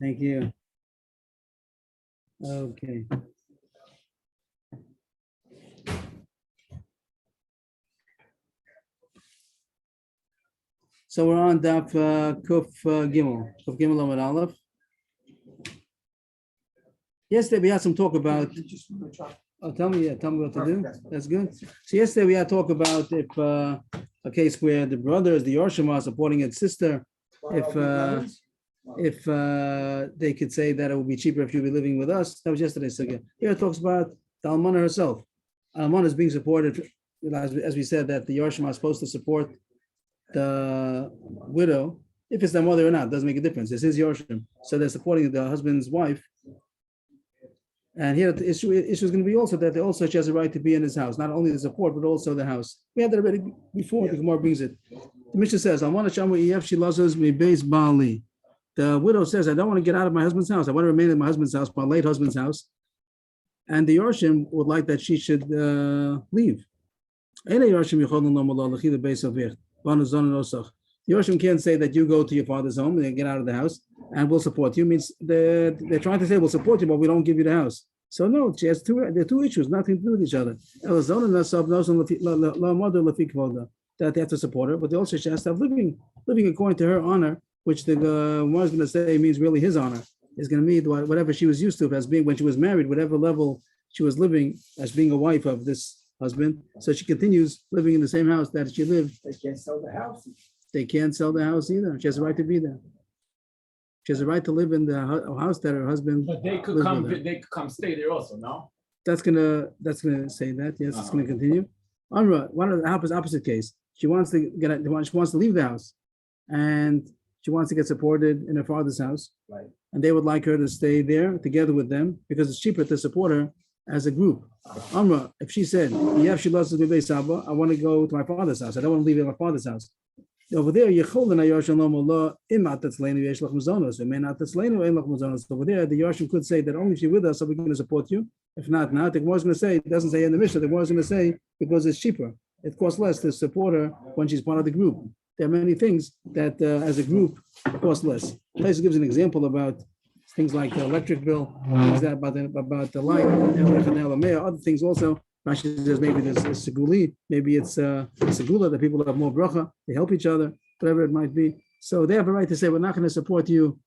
Thank you. Okay. So we're on Daf Kuf Gimel, Kuf Gimel Amud Aleph. Yesterday we had some talk about. Oh, tell me what to do. That's good. So yesterday we had talk about if a case where the brothers, the Yorshim, are supporting its sister, if they could say that it would be cheaper if you'd be living with us. That was yesterday's sugya. Here it talks about the Almana herself. Almana is being supported, as we said, that the Yorshim are supposed to support the widow, if it's their mother or not, doesn't make a difference. It's his Yorshim. So they're supporting the husband's wife. And here the issue is going to be also that she has a right to be in his house, not only the support, but also the house. We had that already before, the Gemara brings it. The Mishnah says, the widow says, I don't want to get out of my husband's house. I want to remain in my husband's house, my late husband's house. And the Yorshim would like that she should leave. The Yorshim can't say that you go to your father's home and get out of the house and we'll support you. Means they're trying to say we'll support you, but we don't give you the house. So no, she has there are two issues, nothing to do with each other. That they have to support her, but they also she has to have living according to her honor, which the one is going to say means really his honor. Is going to mean whatever she was used to as being when she was married, whatever level she was living as being a wife of this husband. So she continues living in the same house that she lived. They can't sell the house. They can't sell the house either. She has a right to be there. She has a right to live in the house that her husband. But they could come. They could come stay there also. No. That's gonna say that. Yes, it's gonna continue. Amra, one of the opposite case. She wants to She wants to leave the house, and she wants to get supported in her father's house. Right. And they would like her to stay there together with them because it's cheaper to support her as a group. Amra, if she said, "Yeah, she loves to be Saba, I want to go to my father's house. I don't want to leave at my father's house." Over there, over there, the Yorshim could say that only if you're with us are we going to support you. If not, the Gemara is going to say, it doesn't say in the Mishnah, the Gemara is going to say because it's cheaper. It costs less to support her when she's part of the group. There are many things that as a group cost less. Place gives an example about things like the electric bill, things that about the light, other things also. Rashi says maybe there's a seguli, maybe it's a segula that people have more bracha, they help each other, whatever it might be. So they have a right to say, we're not going to support you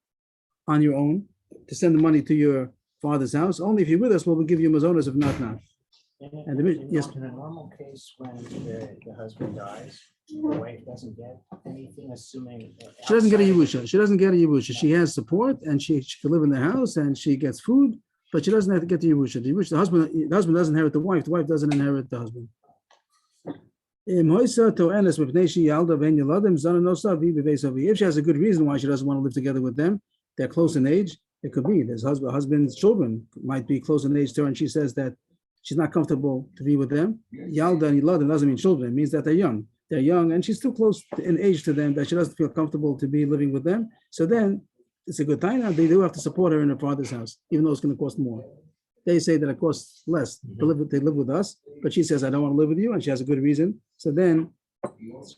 on your own, to send the money to your father's house. Only if you're with us, we'll give you mazonas, if not. In a normal case, when the husband dies, the wife doesn't get anything, assuming she doesn't get a yibusha. She doesn't get a yibusha. She has support, and she can live in the house, and she gets food. But she doesn't have to get the Yerusha. The husband doesn't inherit the wife doesn't inherit the husband. If she has a good reason why she doesn't want to live together with them, they're close in age. It could be there's husband's children might be close in age to her, and she says that she's not comfortable to be with them. Yalda and Yiladim doesn't mean children. It means that they're young. They're young, and she's too close in age to them that she doesn't feel comfortable to be living with them. So then it's a good time. They do have to support her in her father's house, even though it's going to cost more. They say that it costs less to live. They live with us, but she says, I don't want to live with you, and she has a good reason. So then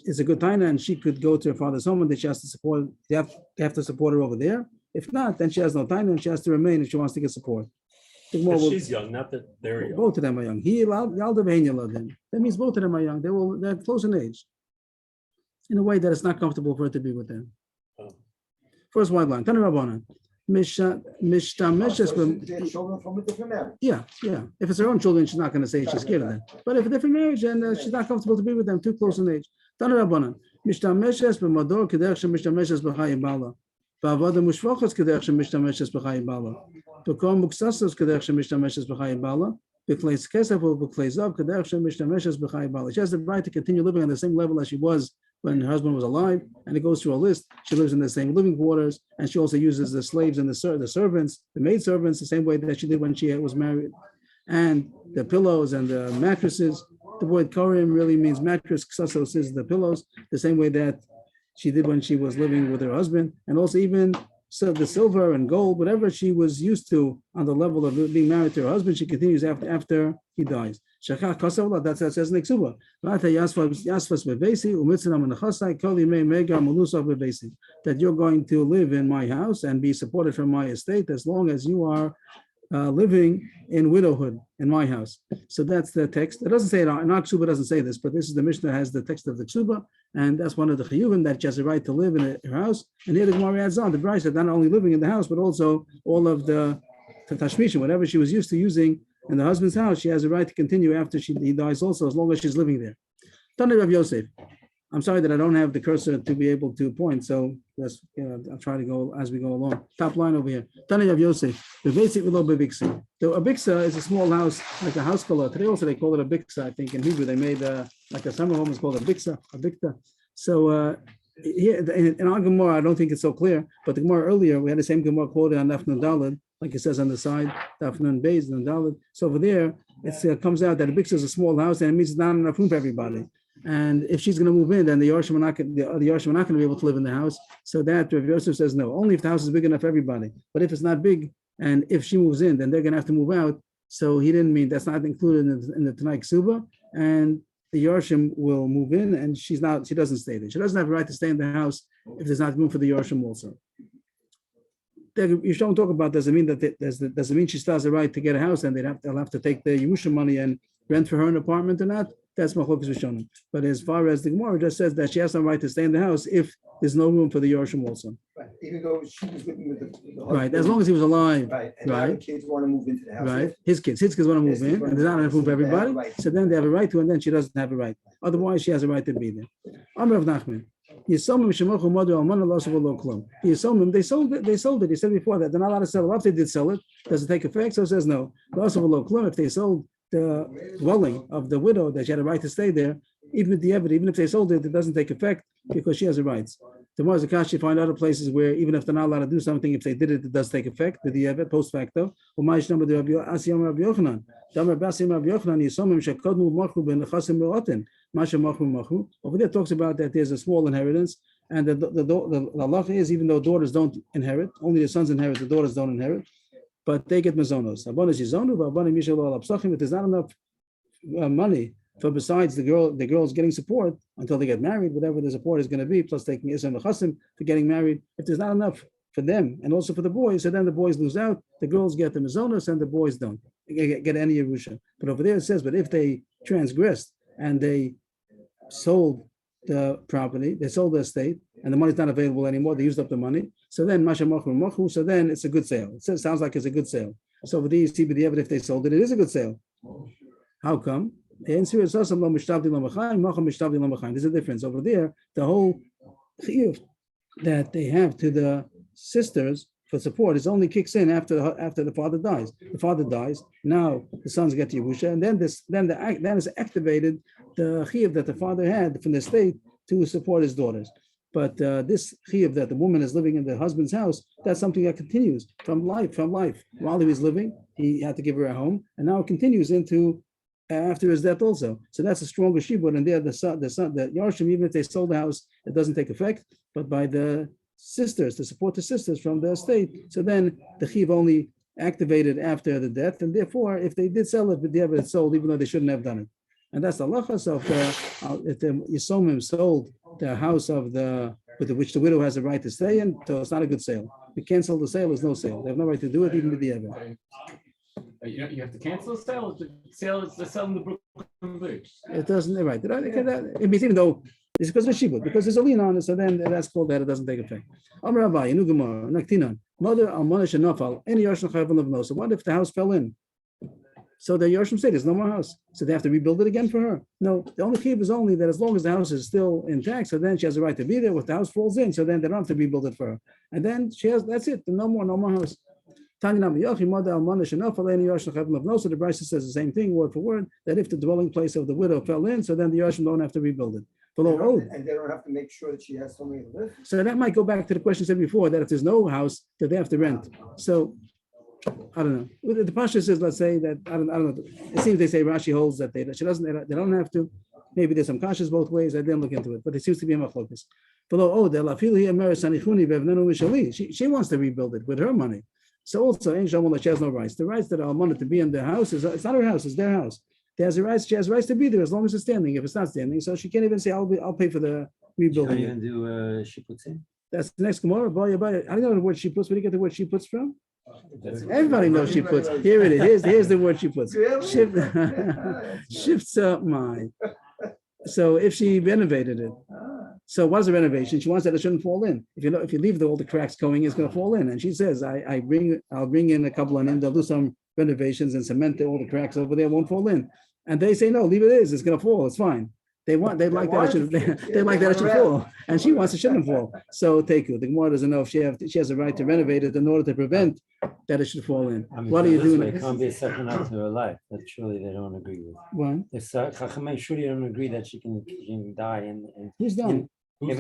it's a good time, and she could go to her father's home, and then she has to support. They have to support her over there. If not, then she has no time, and she has to remain if she wants to get support. She's young, not that they're young. Both of them are young. That means both of them are young. They're close in age, in a way that it's not comfortable for her to be with them. First white line. Tanu Rabbanan. children from a different marriage. Yeah. If it's her own children, she's not going to say she's scared of them. But if a different marriage and she's not comfortable to be with them, too close in age. Tanu Rabbanan. Mishtameshes b'mador k'derech shemishtameshes b'chayim bala. Ba'avoda mushvachos k'derech shemishtameshes b'chayim bala. B'kom muksasos k'derech shemishtameshes b'chayim bala. B'kleis kesef or b'kleis zav k'derech shemishtameshes b'chayim bala. She has the right to continue living on the same level as she was when her husband was alive, and it goes through a list. She lives in the same living quarters, and she also uses the slaves and the servants, the maid servants, the same way that she did when she was married. And the pillows and the mattresses. The word korim really means mattress. Ksasos is the pillows, the same way that she did when she was living with her husband. And also even so the silver and gold, whatever she was used to on the level of being married to her husband, she continues after he dies. That's what it says in Kesuvos. That you're going to live in my house and be supported from my estate as long as you are living in widowhood in my house. So that's the text. It doesn't say it, and our Ksuba doesn't say this, but this is the Mishnah has the text of the Ksuba, and that's one of the chiyuvim that she has a right to live in her house. And here the Gemara adds on the Bryce that not only living in the house, but also all of the tashmishin, whatever she was used to using in the husband's house, she has a right to continue after he dies also, as long as she's living there. Tani Rav Yosef. I'm sorry that I don't have the cursor to be able to point, so let's I'll try to go as we go along. Top line over here. Tani Rav Yosef. The basic below bibiksa. So a biksa is a small house, like a house color. Today also they call it a biksa. I think in Hebrew they made like a summer home is called a biksa, a bikta. So here in our Gemara, I don't think it's so clear, but the Gemara earlier we had the same Gemara quoted on Daf Nun Daled, like it says on the side, Daf Nun Beis Nun Daled. So over there it comes out that a biksa is a small house, and it means it's not enough room for everybody. And if she's going to move in, then the Yarshim are not going to be able to live in the house. So that Rav Yosef says no, only if the house is big enough for everybody. But if it's not big, and if she moves in, then they're going to have to move out. So he didn't mean that's not included in the Tanai Ksuba. And the Yarshim will move in, and she doesn't stay there. She doesn't have a right to stay in the house if there's not room for the Yarshim also. You don't talk about doesn't mean that doesn't mean she still has a right to get a house, and they'll have to take the Yerusha money and rent for her an apartment or not. That's Machlokas Rishonim. But as far as the Gemara just says that she has no right to stay in the house if there's no room for the Yorshim also. Right. Even though she was living with the husband. Right, as long as he was alive. Right. And now the kids want to move into the house. Right. His kids want to move in, and there's not enough room for everybody. So then they have a right to, and then she doesn't have a right. Otherwise, she has a right to be there. Amr of Nachman. Yisomim shemochu modu almana losav lo klum. Yisomim, they sold it. He said before that they're not allowed to sell it. After they did sell it, does it take effect? So it says no. Losav lo klum. If they sold the dwelling of the widow that she had a right to stay there, even if they sold it, it doesn't take effect because she has a right. Tomorrow's Akash, you find other places where even if they're not allowed to do something, if they did it, it does take effect. The Diavad post facto. Over there talks about that there's a small inheritance, and the halacha is even though daughters don't inherit, only the sons inherit, the daughters don't inherit, but they get mazonos. If there's not enough money for besides the girls getting support until they get married, whatever the support is going to be, plus taking Isra and Chasim for getting married, if there's not enough for them and also for the boys, so then the boys lose out, the girls get the mazonos and the boys don't get any Yerusha. But over there it says, but if they transgressed and they sold the property, they sold the estate, and the money's not available anymore, they used up the money, so then Masha Machu Machu, so then it's a good sale. It sounds like it's a good sale. So over there you see, but if they sold it, it is a good sale. How come? There's a difference over there. The whole chiyuv that they have to the sisters for support is only kicks in after the father dies. The father dies. Now the sons get Yerusha, and then is activated the chiyuv that the father had from the state to support his daughters. But this chiyuv that the woman is living in the husband's house, that's something that continues from life. While he was living, he had to give her a home, and now it continues into after his death also. So that's a stronger shibud, and there the Yarshim, even if they sold the house, it doesn't take effect, but by the sisters, to support the sisters from the estate, so then the chiv only activated after the death, and therefore if they did sell it, but it's sold even though they shouldn't have done it. And that's the halacha. So if the Yisomim sold the house of which the widow has a right to stay in, so it's not a good sale. You cancel the sale, there's no sale. They have no right to do it, even with the ever. You have to cancel the sale. The sale is the sale in the Brooklyn Bridge. It doesn't, right? It means even though it's because of shibud, because there's a lien on it, so then that's called that it doesn't take effect. Amar Rabbi, Inu Gemara, Naktinan, Mother Almana Shenafal, any Yarshim Chayavim Levno. So what if the house fell in? So the Yarshim say there's no more house, so they have to rebuild it again for her. No, the only key is only that as long as the house is still intact, so then she has a right to be there. If the house falls in, so then they don't have to rebuild it for her, and then she has. That's it. No more house. So the Brisa says the same thing, word for word, that if the dwelling place of the widow fell in, so then the Yarshim don't have to rebuild it. And they don't have to make sure that she has somewhere to live. So that might go back to the question said before, that if there's no house, that they have to rent. So I don't know. The Pasha says, let's say that I don't know. It seems they say Rashi holds that they don't have to. Maybe there's some kashas both ways. I didn't look into it, but it seems to be a machlokas. She wants to rebuild it with her money. So also, she has no rights. The rights that Almana to be in the house it's not her house, it's their house. She has rights to be there as long as it's standing. If it's not standing, so she can't even say, I'll pay for the rebuilding. Even do shipputzim? That's the next Gemara. I don't know the word she puts. Where do you get the word she puts from? Everybody knows she puts. Here it is. Here's the word she puts. Shifts up my. So if she renovated it, so what is a renovation? She wants that it shouldn't fall in. If you leave all the cracks going, it's going to fall in. And she says, I'll bring in a couple and they'll do some renovations and cement all the cracks over there won't fall in. And they say no, leave it as it's going to fall. It's fine. They like that it should fall, and she wants it shouldn't fall. So Teku, the Gemara doesn't know if she has a right to renovate it in order to prevent that it should fall in. What are you doing? It can't be a second out to her life. That surely they don't agree with. What? Chachamay surely don't agree that she can die. And Who's dying? If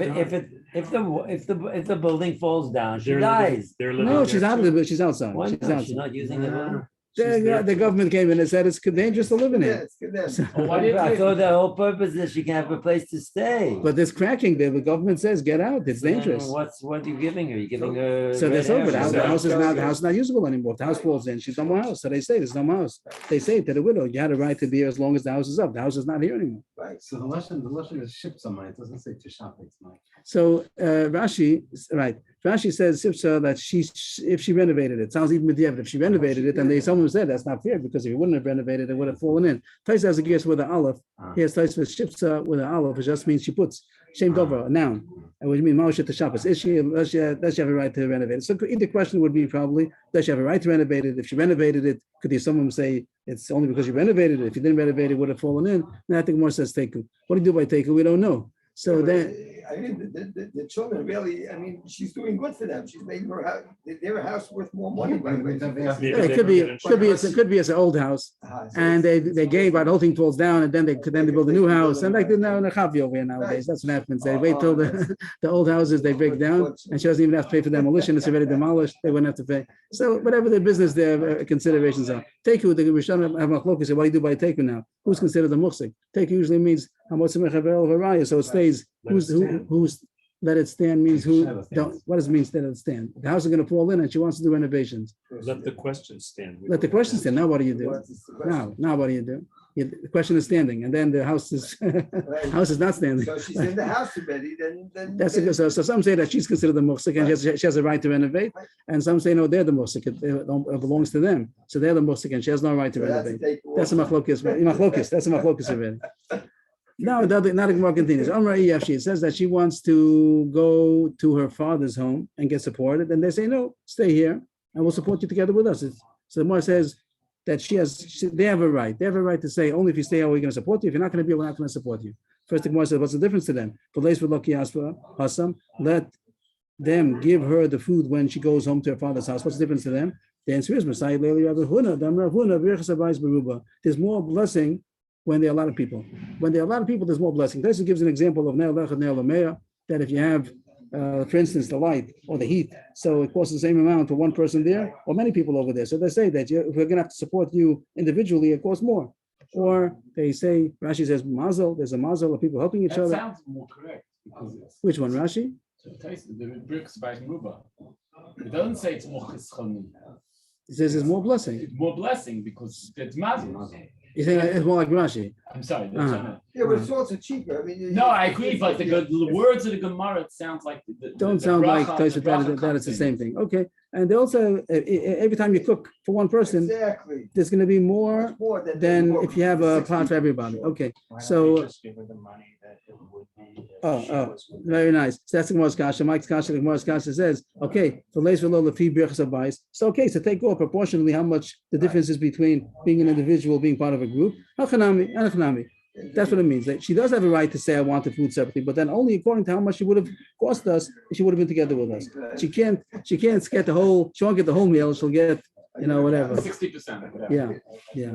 the building falls down, she dies. No, she's out of the. She's outside. Why not? She's not using the building. The government came in and said it's dangerous to live in it. I thought the whole purpose is she can have a place to stay. But there's cracking there. The government says get out. It's dangerous. What are you giving her? You're giving her. So they're over. The house is not usable anymore. If the house falls in, she's no more house. So they say there's no more house. They say to the widow, you had a right to be here as long as the house is up. The house is not here anymore. Right. So the lesson is ship somewhere. It doesn't say to shop. So Rashi says that if she renovated it, sounds even with the evidence. If she renovated it, and someone said that's not fair because if you wouldn't have renovated it, would have fallen in. Tais has a guess with the aleph. Here's Tais with shipsa with the aleph. It just means she puts shem dover, a noun, which means ma'oshet to shabbos. Does she have a right to renovate it? So the question would be probably does she have a right to renovate it? If she renovated it, could someone say it's only because you renovated it? If you didn't renovate it, would have fallen in. And I think more says teku. What do you do by teku? We don't know. So then. I mean, the children really, she's doing good for them. She's making their house worth more money by the way. It could be it's an old house, and they gave out the whole thing falls down, and then they build a new house, and like they're now in a chavi over here nowadays. That's what happens. They wait till the old houses they break down, and she doesn't even have to pay for demolition. It's already demolished. They wouldn't have to pay. So whatever their business, their considerations are. Teku, the Rishon have machlokas say, what do you do by teku now? Who's considered the muhsik? Teku usually means so it stays. Who's let it stand means who don't. What does it mean let it stand? The house is going to fall in, and she wants to do renovations. Let the question stand. Let the question stand. Now what do you do? Now what do you do? The question is standing, and then the house is house is not standing. So she's in the house already. Then that's it. So some say that she's considered the muhsik, and she has a right to renovate, and some say no, they're the muhsik. It belongs to them, so they're the muhsik, and she has no right to renovate. That's a machlokas. That's a machlokas already. Now, not a Gemara continues. It says that she wants to go to her father's home and get supported, and they say, no, stay here, and we'll support you together with us. So the Gemara says that they have a right. They have a right to say, only if you stay here, we're going to support you. If you're not going to be, we're not going to support you. First, the Gemara says, what's the difference to them? Let them give her the food when she goes home to her father's house. What's the difference to them? The answer is, there's more blessing when there are a lot of people. When there are a lot of people, there's more blessing. This gives an example of that if you have, for instance, the light or the heat, so it costs the same amount for one person there or many people over there. So they say that if we're going to have to support you individually, it costs more. Or they say, Rashi says, mazel, there's a mazel of people helping each other. That sounds more correct. Which one, Rashi? It doesn't say it's mochis chani. It says there's more blessing. It's more blessing because it's mazel. You think it's more like Rashi? I'm sorry. Yeah, but it's also cheaper. No, I agree, but the words of the Gemara, it sounds like don't sound like that it's the same thing. Okay, and they also every time you cook for one person, there's going to be more than if you have a pot for everybody. Okay, so very nice. So that's the Gemara's kasha. Mike's kasha. The Gemara's kasha says, okay, so okay, so take off proportionally how much the difference is between being an individual, being part of a group. That's what it means. That she does have a right to say, I want the food separately, but then only according to how much she would have cost us if she would have been together with us. She can't get the whole, she won't get the whole meal, she'll get, whatever. 60%. Yeah.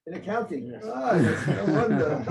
In accounting. That's no wonder.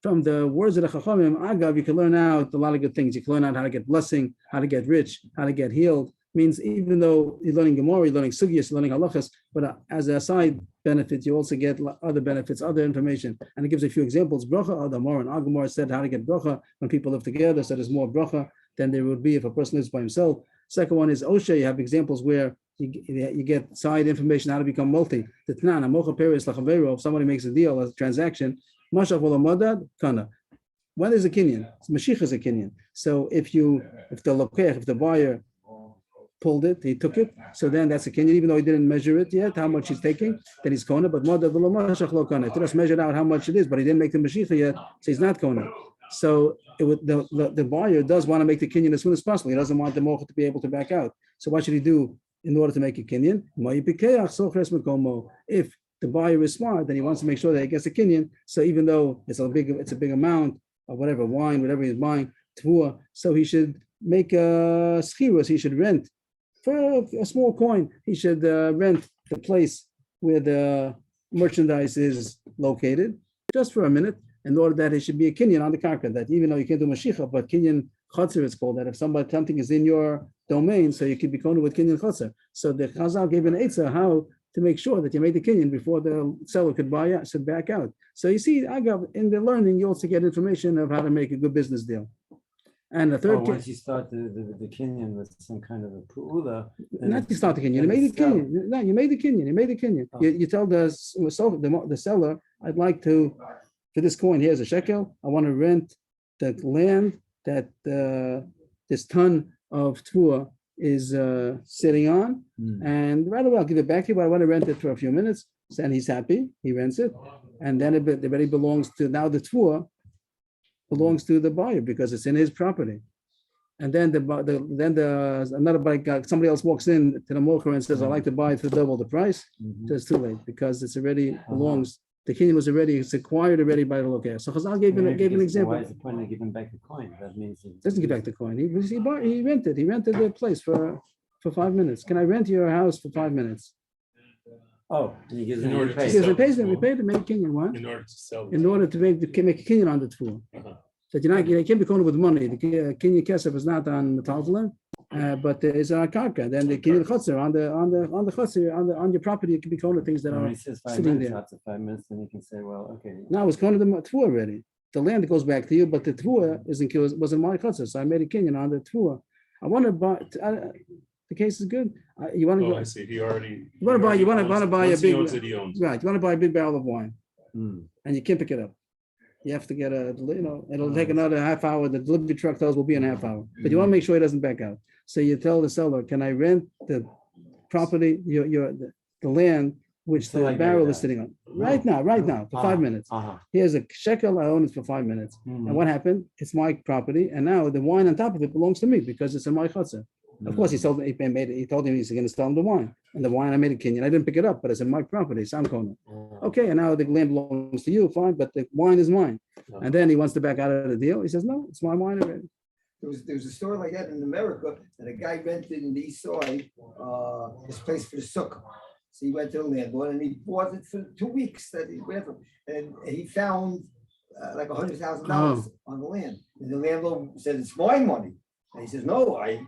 From the words of the Chachamim, Agav, you can learn out a lot of good things. You can learn out how to get blessing, how to get rich, how to get healed. means even though you're learning Gemara, you're learning Sugyas, you're learning Halachas, but as a side benefit, you also get other benefits, other information. And it gives a few examples. Bracha, the Gemara and Agamar said how to get bracha when people live together, so there's more bracha than there would be if a person lives by himself. Second one is Osha, you have examples where you get side information how to become multi. The Tnan, Amocha Peres Lachavero, if somebody makes a deal, a transaction, Mashach Volamadad, Kana. When is a kinyan? Mashiach is a kinyan. So if the buyer pulled it, he took it, so then that's a kinyan, even though he didn't measure it yet, how much he's taking, then he's kona, but Madad Volamadad Lo Kana. He just measured out how much it is, but he didn't make the Mashiach yet, so he's not kona. So the buyer does want to make the kinyan as soon as possible. He doesn't want the mocha to be able to back out. So what should he do in order to make a kinyan? If the buyer is smart, then he wants to make sure that he gets a kinyan. So even though it's a big amount of whatever wine, whatever he's buying, tvua, so he should make a schiros. He should rent for a small coin. He should rent the place where the merchandise is located just for a minute, in order that it should be a kinyan on the karka, that even though you can't do mashicha, but kinyan chotzer is called, that if something is in your domain, so you could be kona with kinyan chotzer. So the Chazal gave an eitzah how to make sure that you made the kinyan before the seller could back out. So you see, in the learning, you also get information of how to make a good business deal. And the third once you start the kinyan with some kind of a pu'ula. Not to start the kinyan, you made the kinyan. No, you made the kinyan. Oh. You tell the seller, I'd like to, for this coin, here's a shekel. I want to rent the land that this ton of tvua is sitting on, and right away I'll give it back to you, but I want to rent it for a few minutes. So, and he's happy, he rents it, and then it already belongs to, now the tvua belongs to the buyer because it's in his property. And then another buyer, somebody else walks in to the mocher and says, I'd like to buy it for double the price. So it's too late because it's already belongs. The kinyan was already, it's acquired already by the local. So Chazal gave an example. Why is the point of giving back the coin? That means he Doesn't give back the coin. He rented the place for 5 minutes. Can I rent your house for 5 minutes? Oh, and he gives In him order to He pay. says, sell we paid the them, we tvua. paid to make kinyan, what? In order to sell. In order to make a kinyan on the tvua. Uh-huh. So you can't be kona with money. The kinyan kesef is not on the taltalim, but it's on karka. Then the kinyan chotzer on the chotzer on your property, it can be kona things that When are he says 5 sitting minutes, there. after 5 minutes, then you can say, well, okay. Now it's kona the tvua already. The land goes back to you, but the tvua wasn't my chotzer, so I made a kinyan on the tvua. I want to buy. The case is good. You want to Oh, go. I see. He already. You want to buy. You want to buy a once he big. owns it, he owns it. Right. You want to buy a big barrel of wine, Hmm. and you can't pick it up. You have to get it'll take another half hour. The delivery truck tells will be in a half hour, but you want to make sure he doesn't back out. So you tell the seller, can I rent the property, the land which Until I the get barrel it is out. sitting on? Right now, for 5 minutes. Here's a shekel, I own it for 5 minutes. And what happened? It's my property, and now the wine on top of it belongs to me because it's in my chutzah. Of course, he told him he's going to sell him the wine, and the wine I made a kinyan. I didn't pick it up, but it's in my property. So I'm kona. Okay, and now the land belongs to you, fine, but the wine is mine. And then he wants to back out of the deal. He says, no, it's my wine already. There was a story like that in America, and a guy rented in the east side this place for the sukkah. So he went to the landlord and he bought it for 2 weeks that he whatever, and he found like $100,000 on the land. And the landlord said, it's my money. And he says, no, I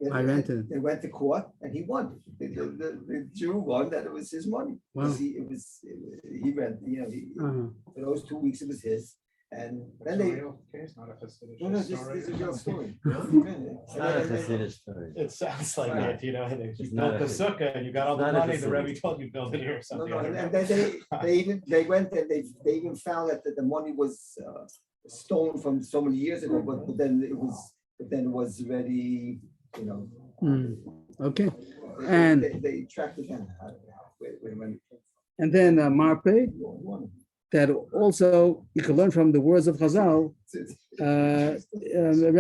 rented it. They went to court and he won. The Jew won that it was his money. Wow. He rented, for those 2 weeks it was his. And then they. It's not a facility. No, this is a real story. It's not a Hasidic story. It sounds like Right. it, you know, you It's built not the a- sukkah and you got all it's the not a money, the facility. Rebbe told you build it here or No, something. no, I don't and know. then they went and they even found that the money was stolen from so many years ago, but then it was already, Okay. they- And- they tracked it down. When And then Marpe, that also you can learn from the words of Chazal,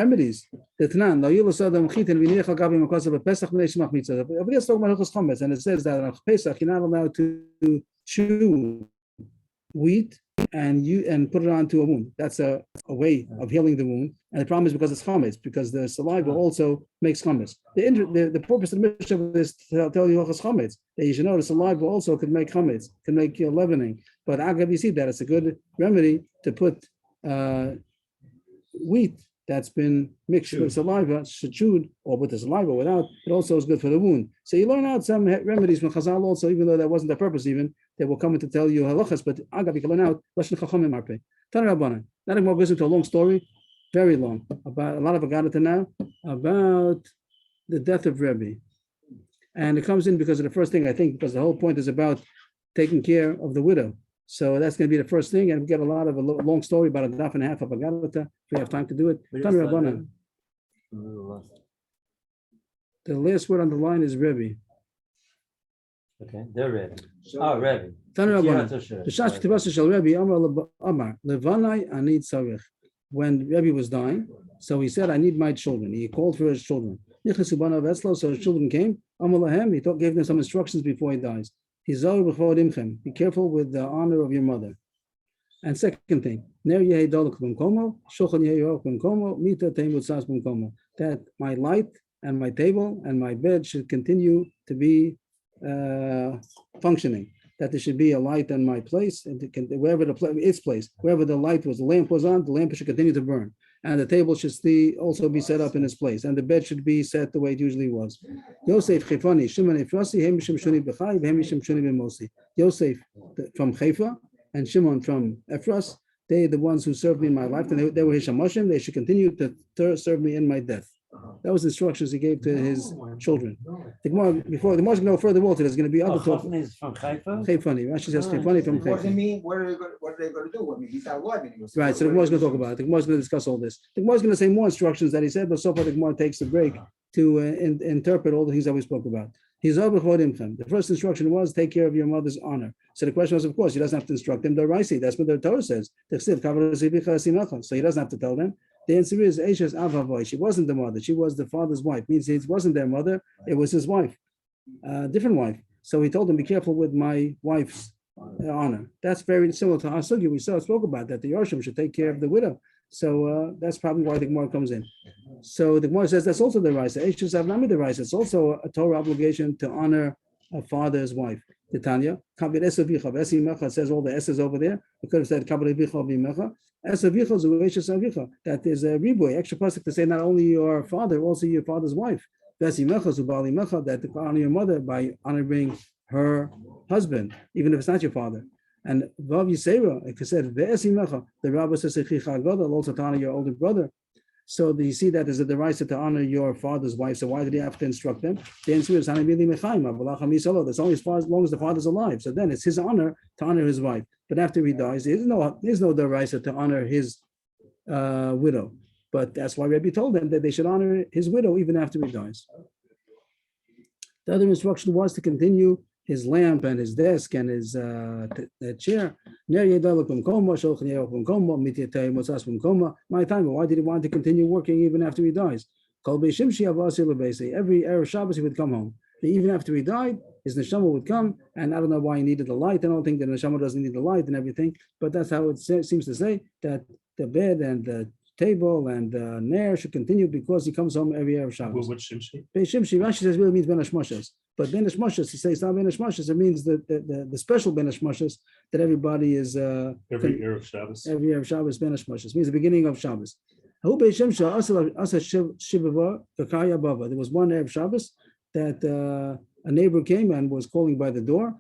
remedies. The Tanan, lo yilu sadam chitin v'niach al gabi makasa b'Pesach b'nei shemach mitzvah. But it's talking about Hilchos Chometz, and it says that on Pesach you're not allowed to chew wheat and put it onto a wound. That's a way of healing the wound. And the problem is because it's chametz, because the saliva also makes chametz. The purpose of the Mishnah is to tell you Hilchos Chametz, that you should know the saliva also could make chametz, can make leavening. But agav, you see that it's a good remedy to put wheat that's been mixed with saliva, chewed, or with the saliva without, it also is good for the wound. So you learn out some remedies from Chazal also, even though that wasn't their purpose even, they will come in to tell you halachas, but agav, you can learn out, Lashon Chachamim Arpeh. Tana Rabbanan. Not a more listen to a long story, very long, about a lot of Agadata now, about the death of Rebbe. And it comes in because of the first thing, I think, because the whole point is about taking care of the widow. So that's going to be the first thing, and we get a long story about a daf and a half of Agadata. If we have time to do it. Tana Rabbanan. The last word on the line is Rebbe. Okay, they're ready. Oh, ready. Tana Yeah, Rabbanan. so sure. B'shas ketibasa shel Rebbe Amar Levanai ani tzarich. When Rebbe was dying, so he said, "I need my children." He called for his children. Nichnasu banav etzlo, so his children came. Amar lahem, he gave them some instructions before he dies. Hizar b'chvod imchem. Be careful with the honor of your mother. And second thing, ner yehi dalek b'mkomo, shulchan yehi orach b'mkomo, mita teim utzas b'mkomo. That my light and my table and my bed should continue to be functioning. That there should be a light in my place, and wherever its place, wherever the light was, the lamp was on, the lamp should continue to burn, and the table should also be set up in its place, and the bed should be set the way it usually was. Yosef Chifani, Shimon Efrasi, Hemishim Shuni B'chai, Hemishim Shuni B'mosi. Yosef from Haifa and Shimon from Ephras, they are the ones who served me in my life, and they were his shamoshim. They should continue to serve me in my death. That was the instructions he gave to his children. The Gemara going to go further. Walter, there's going to be other talk. Is from Haifa. Chayfani. Rashi says Chayfani from What does it Haifa. mean? What are they going to do? I mean, he's not alive anymore. Right. So the Gemara is going to talk about it. The Gemara is going to discuss all this. The Gemara is going to say more instructions that he said, but so far the Gemara takes a break to interpret all the things that we spoke about. The first instruction was take care of your mother's honor. So the question was, of course, he doesn't have to instruct them. That's what the Torah says. So he doesn't have to tell them. The answer is Eishes Avavoy. She wasn't the mother. She was the father's wife. Means it wasn't their mother. It was his wife, different wife. So he told them, be careful with my wife's honor. That's very similar to our sugi. We spoke about that. The Yorshim should take care of the widow. So that's probably why the Gemara comes in. So the Gemara says that's also the Raisa. Eishes Avnami the Raisa. It's also a Torah obligation to honor a father's wife. The Tanya, it says all the S's over there. We could have said that is a riboy, extra pasuk to say not only your father, also your father's wife. That to honor your mother by honoring her husband, even if it's not your father. And Vav Yisera, like I said, the Rabbi says also to honor your older brother. So you see that as a derisa to honor your father's wife. So why did he have to instruct them? The answer is that's only as long as the father's alive. So then it's his honor to honor his wife. But after he dies, there's no derisa to honor his widow. But that's why Rebbe told them that they should honor his widow even after he dies. The other instruction was to continue his lamp and his desk and his chair. My time, why did he want to continue working even after he dies? Every Erev Shabbos he would come home. Even after he died, his neshama would come, and I don't know why he needed the light. I don't think that neshama doesn't need the light and everything, but that's how it seems to say that the bed and the table and the nair should continue because he comes home every Erev Shabbos. What Shimshi? Shimshi, Rashi says really means Ben Hashmashas. But Ben Hashmashas, to say it's not Ben Hashmashas, it means the special Ben Hashmashas that everybody is Every Erev Shabbos. Every Erev Shabbos Ben Hashmashas means the beginning of Shabbos. There was one Erev Shabbos that a neighbor came and was calling by the door.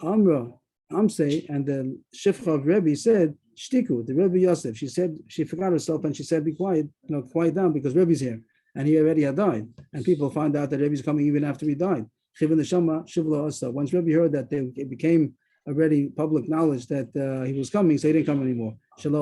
Amse, and the Shifcha of Rebbe said, Shtiku, the Rebbe Yosef. She said, she forgot herself and she said, be quiet, quiet down because Rebbe's here. And he already had died. And people found out that Rebbe's coming even after he died. Once Rebbe heard that it became already public knowledge that he was coming, so he didn't come anymore. There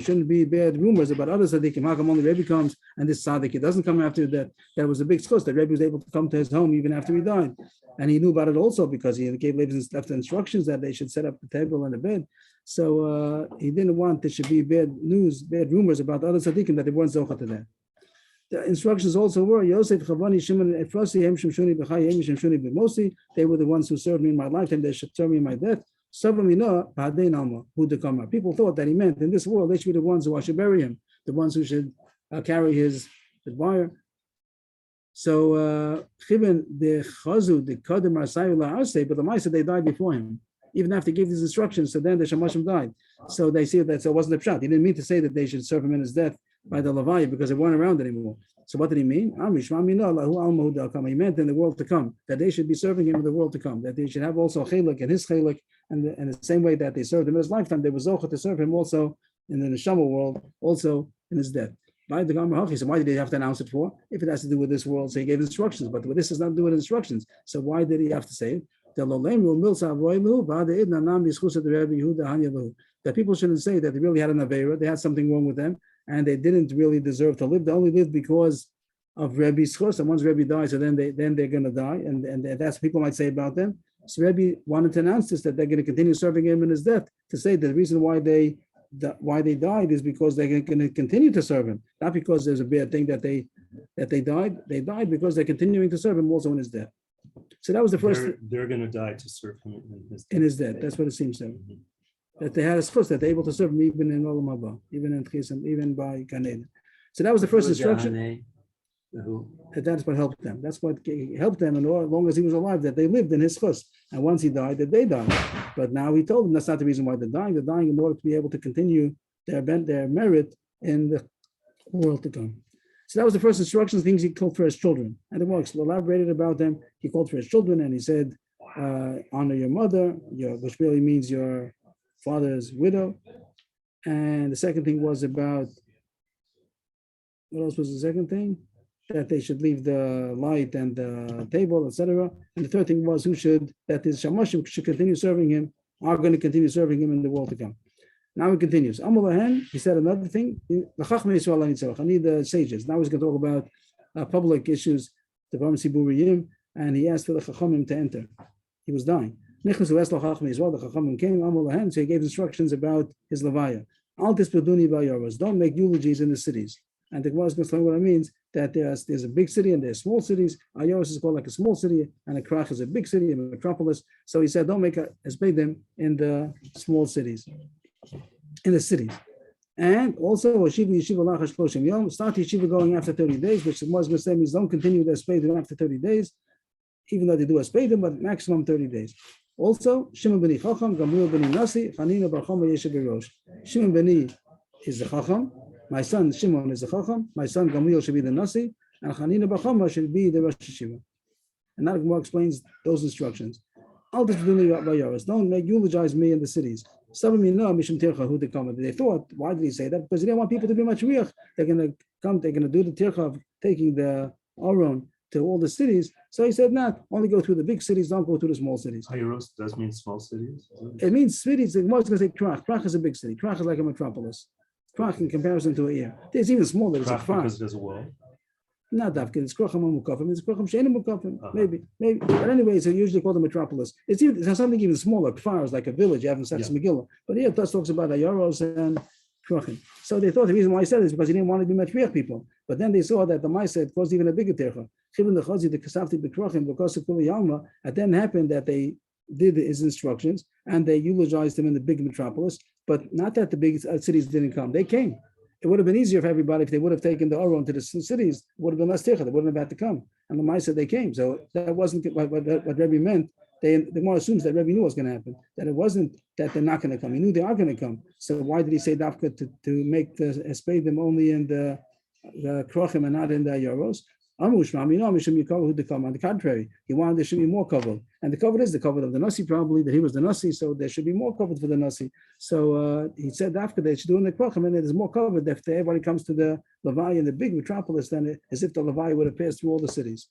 shouldn't be bad rumors about other tzaddikim. How come only Rebbe comes and this tzaddik doesn't come after that? That was a big schus that Rebbe was able to come to his home even after he died. And he knew about it also because he gave left instructions that they should set up the table and the bed. So he didn't want there should be bad news, bad rumors about other tzaddikim that they weren't zocha to that. The instructions also were Yosef, Chavani, Shimon, Efrasi, Hem Shimshuni, B'chai, Hem Shimshuni, B'mosi. They were the ones who served me in my lifetime. They should serve me in my death. People thought that he meant in this world they should be the ones who should bury him, the ones who should carry his wire. So Chibin the Chazu the Kadem Rasayu LaArse, but the Maisa they died before him. even after he gave these instructions. So then the Shamashim died. So they see that so it wasn't a pshat. He didn't mean to say that they should serve him in his death by the Levaya because they weren't around anymore. So what did he mean? He meant in the world to come, that they should be serving him in the world to come, that they should have also chelik and his chelik, and the same way that they served him in his lifetime, they were zocha to serve him also in the neshama world, also in his death. By the Gamar Hachi, so why did he have to announce it for? If it has to do with this world, so he gave instructions, but this has nothing to do with instructions. So why did he have to say it? That people shouldn't say that they really had an Aveira, they had something wrong with them, and they didn't really deserve to live. They only lived because of Rebbe's chus, and once Rebbe dies, so then they're going to die, and that's what people might say about them. So Rebbe wanted to announce this, that they're going to continue serving him in his death, to say that the reason why they died is because they're going to continue to serve him, not because there's a bad thing that they died. They died because they're continuing to serve him also in his death. So that was the first. They're going to die to serve him in his death. That's what it seems to. That they had a chus, that they're able to serve him even in Olam Haba, even in Chisim, even by Gan Eden. So that was the first instruction. And that's what helped them. That's what helped them, and as long as he was alive, that they lived in his chus. And once he died, that they died. But now he told them that's not the reason why they're dying. They're dying in order to be able to continue their merit in the world to come. So that was the first instructions, things he called for his children. And the Marx elaborated about them. He called for his children, and he said, honor your mother, which really means your father's widow. And the second thing was about, what else was the second thing? That they should leave the light and the table, etc. And the third thing was that his shamashim should continue serving him, are going to continue serving him in the world to come. Now he continues. He said another thing. I need the sages. Now he's going to talk about public issues, the Siburiyim, and he asked for the Chachamim to enter. He was dying. The Chachamim came, so he gave instructions about his Levaya. Don't make eulogies in the cities. And the Gemara is going to explain what it means, that there's a big city and there's small cities. Ayoros is called like a small city, and a Krach is a big city, a metropolis. So he said, don't make them in the small cities, in the cities. And also, start yeshiva going after 30 days, which the Gemara is going to say means don't continue their Espedim after 30 days, even though they do Espedim, but maximum 30 days. Also, Shimon beni Chacham, Gamliel beni Nasi, Chanina bar Chama Yeshe b'Rosh. Shimon beni is the Chacham. My son Shimon is the Chacham. My son Gamliel should be the Nasi, and Chanina bar Chama should be the Rosh Yeshiva. And now the Gemara explains those instructions. Don't make eulogize me in the cities. Some of me know Mishum Tircha who they come. They thought, why did he say that? Because he didn't want people to be much riach. They're going to come. They're going to do the Tircha of taking the Aron to all the cities. So he said, not only go through the big cities, don't go to the small cities. Hayros does mean small cities. It means cities. The Gemara is going to say Krach. Krach is a big city. Krach is like a metropolis. Krach in comparison to a year. There's even smaller. It's a Krach because there's a wall. Not Dafkin. It's Kracham Mukafim. It's Kracham Shenim Mukafim. Maybe. But anyway, it's usually called a metropolis. It's something even smaller. Kfar is like a village. You have in Sachs Megillah. But here it talks about Ayaros and Krachim. So they thought the reason why he said it is because he didn't want to be Metriach people. But then they saw that the Maaseh caused even a bigger Tircha. Chivin the Chazi, the Kasafti, the Krachim, because of Kuli Yalma, it then happened that they did his instructions and they eulogized him in the big metropolis, but not that the big cities didn't come. They came. It would have been easier for everybody if they would have taken the Aron to the cities. It would have been less tircha. They wouldn't have had to come. And the Maaseh they came. So that wasn't what Rebbe meant. The Gemara assumes that Rebbe knew what was going to happen. That it wasn't that they're not going to come. He knew they are going to come. So why did he say Dafka to make the Espedim only in the Krochim and not in the Yoros? On the contrary, he wanted there should be more covered. And the cover is the cover of the Nasi, probably, that he was the Nasi, so there should be more covered for the Nasi. So he said after they should do in the Krachim, and there's more covered if everybody comes to the Levi in the big metropolis, then as if the Levi would have passed through all the cities.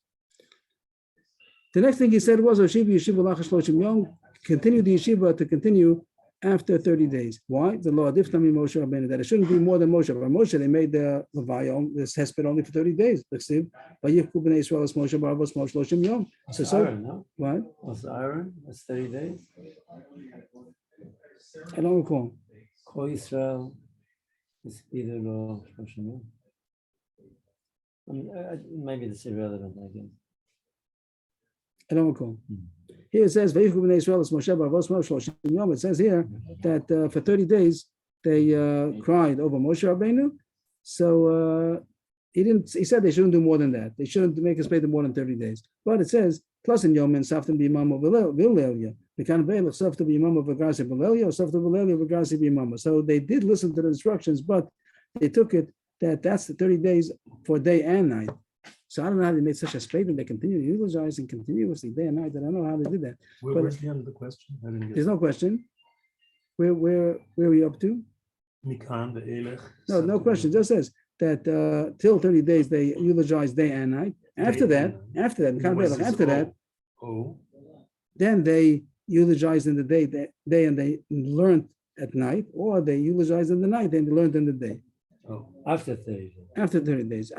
The next thing he said was, continue the yeshiva to continue after 30 days. Why? The law diffnami Moshe Rabbeinu, that it shouldn't be more than Moshe. By Moshe, they made the Levi this hesped only for 30 days. So Aaron, no? What? Was Aaron? That's 30 days. I don't recall. Kol Yisrael is either law. Maybe this is irrelevant again. I don't recall. Here it says, it says here that for 30 days they cried over Moshe Rabbeinu. So he said they shouldn't do more than that. They shouldn't make us pay them more than 30 days. But it says, plus in Yom and Saftim B'imam Villelia. So they did listen to the instructions, but they took it that that's the 30 days for day and night. So I don't know how they made such a statement. They continue utilizing continuously day and night. I don't know how they did that. Where's the end of the question? I didn't get. There's no question. Where are we up to? Mikan, the Elech. No question. Just says that till 30 days they utilize day and night. After that, Oh, then they eulogize in the day and they learned at night, or they eulogize in the night and they learned in the day. oh. After 30 days. After 30 days.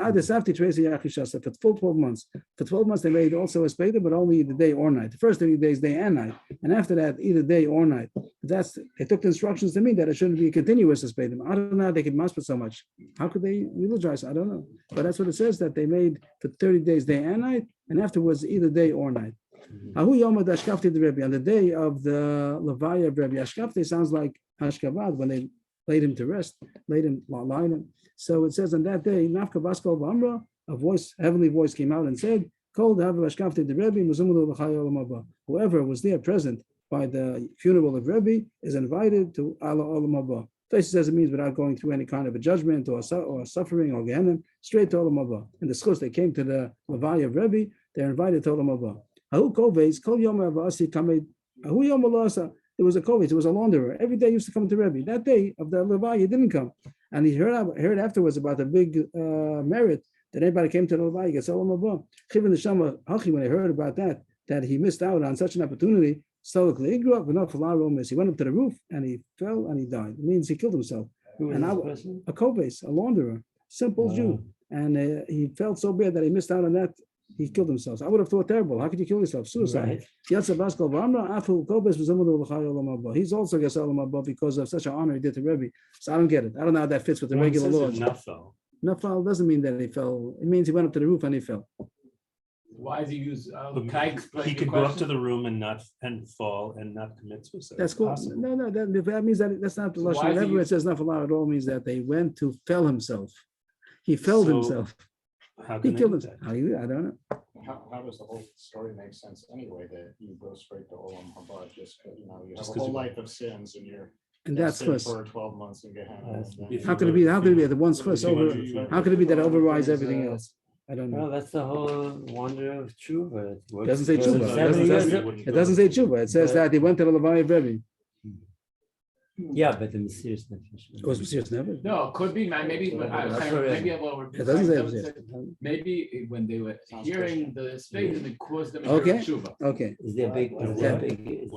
For full 12 months. For 12 months, they made also a speda, but only the day or night. The first 30 days, day and night. And after that, either day or night. They took the instructions to mean that it shouldn't be a continuous speda. I don't know how they could master so much. How could they eulogize? I don't know. But that's what it says, that they made for 30 days, day and night, and afterwards, either day or night. On the day of the Levaya of Rabbi Ashkafti, sounds like Ashkabat, when they laid him to rest, laid him. So it says on that day, Nafka Baskal Vamra, a voice, heavenly voice came out and said, whoever was there present by the funeral of Rebbe is invited to Allah Olam Haba. Taisa says it means without going through any kind of a judgment or suffering or Gehenna, straight to Olam Haba. In the schus, they came to the Levaya of Rebbe, they're invited to Olam Haba. There was a kovetz, it was a launderer. Every day he used to come to Rebbe. That day of the Levaya, he didn't come. And he heard afterwards about the big merit that everybody came to the Levaya, gets Olam Haba. When I heard about that he missed out on such an opportunity, he went up to the roof and he fell and he died. It means he killed himself. Who was And this person? a kovetz, a launderer, simple Jew. And he felt so bad that he missed out on that. He killed himself. I would have thought terrible. How could you kill yourself? Suicide. Right. He's also gets Olam Haba because of such an honor he did to Rebbe. So I don't get it. I don't know how that fits with the Well, it regular says law. it Nafal. Nafal doesn't mean that he fell. It means he went up to the roof and he fell. Why does he use? Look, Can I explain He the could go up to question? the room and fall and not commit suicide. That's cool. Possible. No, that means that's not the So lashon. why is he Whenever it use- says Nafal at all means that they went to fell himself. He felled So, himself. How He can they killed do himself. that? I don't know. How does the whole story make sense anyway, that you go straight to Olam Haba, just, you have Just a 'cause whole you- life of sins and you're And that's destined chus. for 12 months in Gehenna. Yes. and then If How you could it go- be? How if could it you- be that one's chus over? How could it be that it overrides everything else? I don't know. Well, that's the whole wonder of tshuva. It works Doesn't say for tshuva. It 70 doesn't years. say- It doesn't say tshuva. It says that he went to the Levaya of Rebbe. Yeah, but the mysterious nefesh. It was serious never. No, it could be, man, maybe, That's what maybe a lower. It doesn't say it. Maybe when they were hearing the space, it caused them to Okay. hear tshuva. Okay. Is there a big, is there a big Maybe.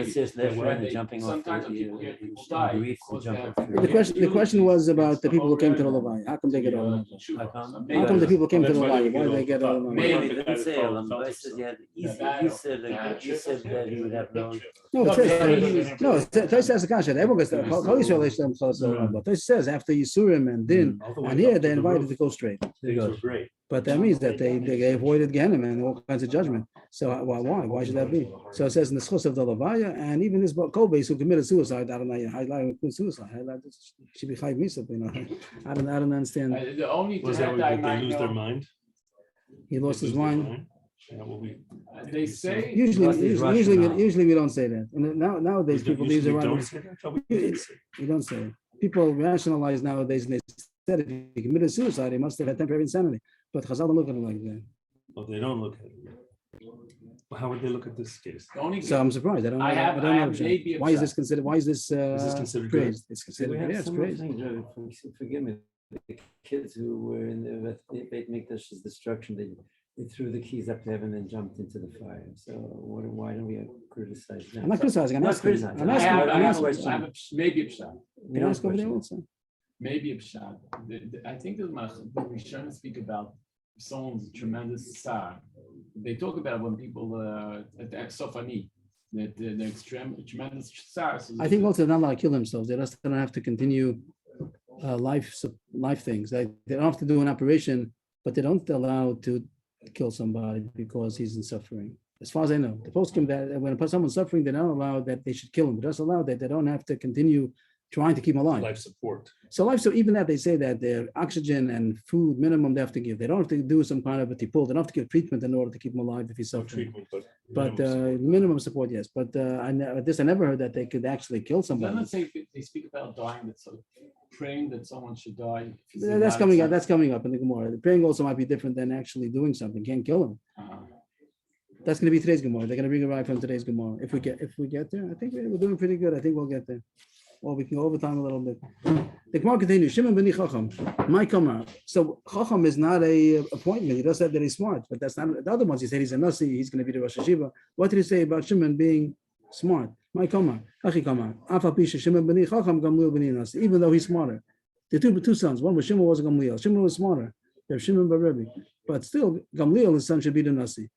mysterious When nefesh they- jumping off sometimes when people hear people die, grief to cause jump they off have- the The question was about the people who came to the Levaya. How come they get all the How come? How come the people came to the That's why they Levaya? Why did they get all the Maybe. Maybe it didn't say Olam, but it says you said that he would have no. No, it says, no, Tosh says the kasha. Everyone gets the Kol Yisrael Yisrael Chol Yisrael. But Tosh says after Yisurim and Din, and here they're invited to go straight. Things were great. But that means that they avoided Gehenna and all kinds of judgment. So why? Why should that be? So it says in the schus of the Levaya, and even this Kobeis who committed suicide, I don't know, highlight suicide. Should be chayv misa, you know. I don't understand. The only. Was that threat where I they might lose their know- mind? He lost They his lose their mind. Yeah, well, They say. Usually we don't say that. And nowadays people these are don't say that. Oh, we did say You don't say it. People rationalize nowadays, and they said if he committed suicide, he must have had temporary insanity. But Chazal don't look at it like that. Well, they don't look at it. Well, how would they look at this case? The only. So I'm surprised. I don't know. I have- don't I know. have maybe Why is upset. this considered? Why is this considered good? praised? It's We considered. have Yeah, it's some praised. things, forgive me, the kids who were in the Beit Mikdash's destruction, they threw the keys up to heaven and jumped into the fire. So why don't we criticize them? I'm not criticizing. I'm Not asking. criticizing. I'm I asking. have, I'm I have, asking. I have maybe a pshat. We Can I don't ask over there question. also? Maybe a pshat. I think that the Rishon speak about someone's tremendous star. They talk about when people at Sofani, that the extreme tremendous star. I think also they're not allowed to kill themselves. They just don't have to continue life things. They don't have to do an operation, but they don't allow to kill somebody because he's in suffering. As far as I know, the poskim that when someone's suffering, they're not allowed that they should kill him. They're just allowed that they don't have to continue trying to keep him alive. Life support. So life, so even that they say that their oxygen and food minimum they have to give. They don't have to do some kind of a tipul. They don't have to give treatment in order to keep him alive if he's No suffering. treatment, but. But minimum support. minimum support, yes. But I never heard that they could actually kill Then somebody. let's say they speak about dying, that's so praying that someone should die. if he's That's not coming up. sick. That's coming up in the Gemara. The praying also might be different than actually doing something. Can't kill him. That's going to be today's Gemara. They're going to bring a right from today's Gemara. If we get there, I think we're doing pretty good. I think we'll get there. Or we can go over time a little bit. The Gemara continues. Shimon b'ni Chacham, my kamar. So Chacham is not a appointment. He does say that he's smart, but that's not the other ones. He said he's a nasi. He's going to be the Rosh Hashiva. What did he say about Shimon being smart? My kamar, Achi kamar. Afa pisha Shimon b'ni Chacham, Gamliel b'ni nasi. Even though he's smarter, the two sons. One was Shimon, was Gamliel. Shimon was smarter. There's Shimon bar Rebbe, but still Gamliel, his son, should be the nasi.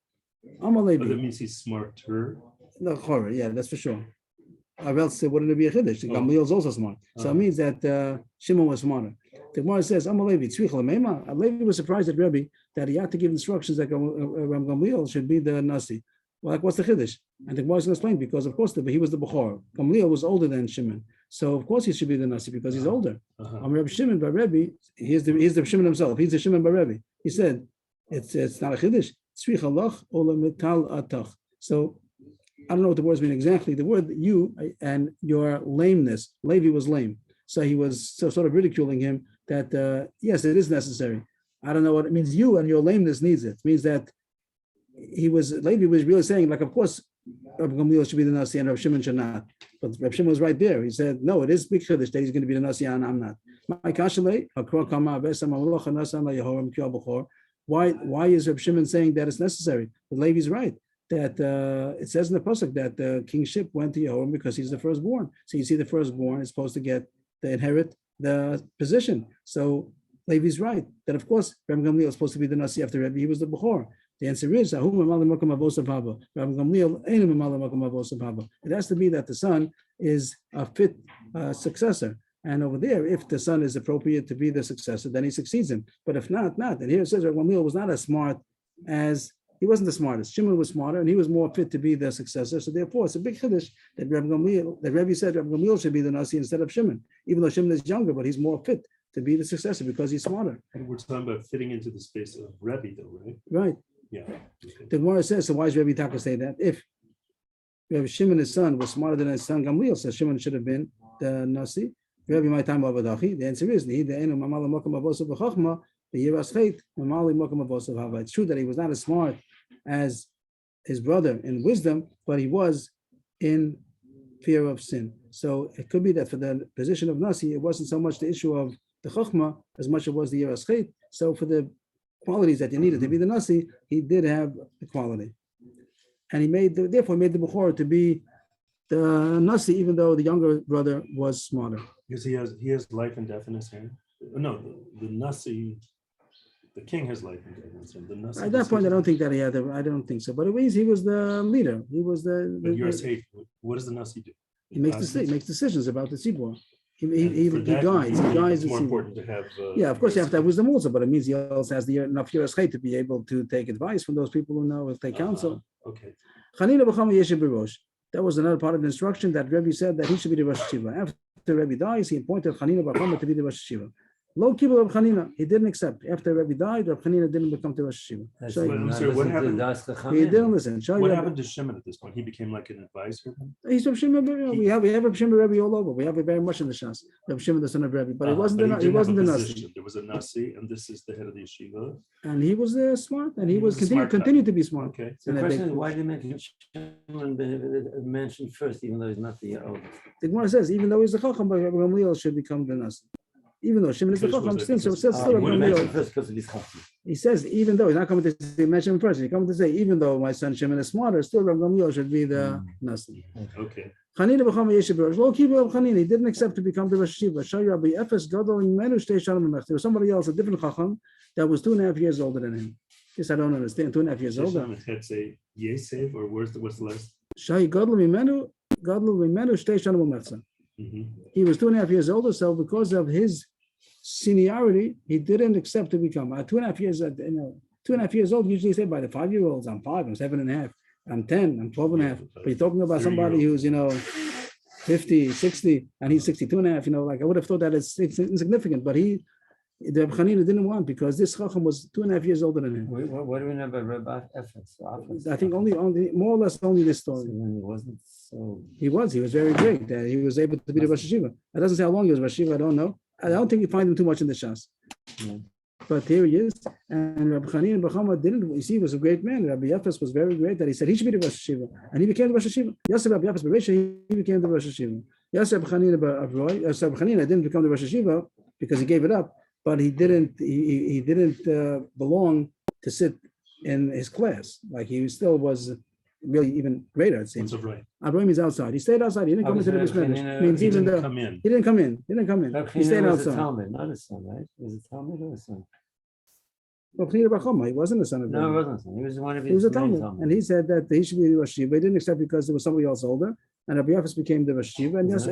But that Amalevi. means he's smarter. The horror, yeah, that's for sure. Or else wouldn't it be a chiddush? Gamliel is also smart, so it means that Shimon was smarter. The Gemara says, "Amalevi tzvich l'meima." Levi was surprised at Rebbe that he had to give instructions that Gamliel should be the nasi. Well, like, what's the chiddush? And the Gemara is going to explain because, of course, he was the bechor. Gamliel was older than Shimon, so of course he should be the nasi because he's older. Rebbe Shimon by Rebbe, he's the Shimon himself. He's the Shimon by Rebbe. He said, "It's not a chiddush. Tzvich alach ola metal atach." So I don't know what the words mean exactly. The word you and your lameness, Levi was lame. So he was sort of ridiculing him that, yes, it is necessary. I don't know what it means. You and your lameness needs it. It means that Levi was really saying, like, of course, Rabbi Gamliel should be the Nasi and Rabbi Shimon should not. But Rabbi Shimon was right there. He said, no, it is big chiddush that he's going to be the Nasi and I'm not. Why is Rabbi Shimon saying that it's necessary? But Levi's right. That it says in the pasuk that the kingship went to Yehoram because he's the firstborn. So you see, the firstborn is supposed to inherit the position. So Levi's right that of course Rabbi Gamliel is supposed to be the nasi after Rebbe. He was the bechor. The answer is Rabbi Gamliel. It has to be that the son is a fit successor. And over there, if the son is appropriate to be the successor, then he succeeds him. But if not. And here it says Rabbi Gamliel was not as smart as. He wasn't the smartest. Shimon was smarter, and he was more fit to be the successor. So therefore, it's a big chiddush that Rebbe said Rabbi Gamliel should be the nasi instead of Shimon, even though Shimon is younger, but he's more fit to be the successor because he's smarter. And we're talking about fitting into the space of Rebbe, though, right? Right. Yeah. Okay. The Gemara says, so why is Rebbe Taka say that? If Rebbe Shimon, his son, was smarter than his son Gamliel, says Shimon should have been the nasi. Rebbe my time avadachi. The answer is it's true that he was not as smart as his brother in wisdom, but he was in fear of sin. So it could be that for the position of nasi, it wasn't so much the issue of the chachma as much as it was the yiras chet. So for the qualities that you needed to be the nasi, he did have the quality, and therefore made the bechor to be the nasi, even though the younger brother was smarter. Because he has life and death in his hand. No, the nasi, the king has life and death in his hand. The nasi. At that point, I don't think that he had. I don't think so. But it means he was the leader. He was But you're saying, what does the nasi do? he makes decisions about the tzibur. He For that, guides. He guides It's the more tzibur. important to have. Yeah, of course you have to have wisdom also, but it means he also has enough yiras chet to be able to take advice from those people who know, if they counsel. Okay. Chanina b'chama yeshiv b'rosh. That was another part of the instruction that Rebbe said that he should be the Rosh Hashiva. After Rebbe dies, he appointed Chanina b'chama to be the Rosh Hashiva. Lo kibul Reb Chanina, he didn't accept. After Rebbe died, Reb Chanina didn't become the Rosh Hashiva. That's So I'm sorry, what happened? he didn't listen. What happened to Shimon at this point? He became like an advisor. He's Reb Shimon. We have Reb Shimon Rebbe all over. We have it very much in the Shas. Reb Shimon, the son of Rebbe, but he wasn't But he didn't wasn't the have a nasi, position. There was a nasi, and this is the head of the yeshiva. and he was smart, and he He was was a smart guy. continued to be smart. Okay. So the And I question think- is, why did Shimon mention first, even though he's not the oldest? The Gemara says even though he's the chacham, but Reb Gamliel should become the nasi. Even though Shimon is the This was chacham, a- still, so it says He still Reb would have mentioned Gamliel. first because of his chacham. He says, even though he's not coming to say, mention him first, he's coming to say, even though my son Shimon is smarter, still Reb Gamliel should be the nasi. Okay. Chanina b'chama yeshiv b'rosh. Lo kibbutz Reb Chanina. He didn't accept to become the Rosh Hashiva. Shai Rabbi Efes gadol imenu shtei shanim b'mech. There was somebody else, a different chacham, that was 2.5 years older than him. This I don't understand. 2.5 years older. Shimon had say Yesev, or what's the last? Shai gadol imenu shtei shanim b'mech. He was 2.5 years older, so because of his seniority, he didn't accept to become 2.5 years. 2.5 years old. Usually say by the 5-year-olds, I'm 5, I'm 7.5, I'm 10, I'm 12.5. But you're talking about somebody who's 50, 60, and he's 62 and a half, like I would have thought that it's insignificant, but the Reb Chanina didn't want, because this Chacham was 2.5 years older than him. What do we know about Rabbi Efes? I think only more or less only this story. He wasn't so. He was very great. He was able to be the Rosh Hashiva. It doesn't say how long he was Rosh Hashiva, I don't know. I don't think you find him too much in the Shas. Yeah. But here he is. And Rabbi Chanina Bachama didn't, you see, he was a great man. Rabbi Yafes was very great that he said he should be the Rosh Hashiva. And he became the Rosh Hashiva. Yosef Rabbi Yafes Bereisha, he became the Rosh Hashiva. Yosef Chanina didn't become the Rosh Hashiva because he gave it up, but he didn't belong to sit in his class. Like he still was really even greater, it seems. Abraham is outside. He stayed outside. He didn't come into the Bishmedrash. Means He even didn't the come in. he didn't come in. He stayed was a outside. Talmud, not a son, right? Was it Talmud or a son? Well, Pnei Bachama, he wasn't a son of No, it David. wasn't a son. He was one of his He was a main Talmud, and he said that he should be the Rosh Hashiva. He didn't accept because there was somebody else older, and Rabbi Yafes became the Rosh Hashiva. And yes,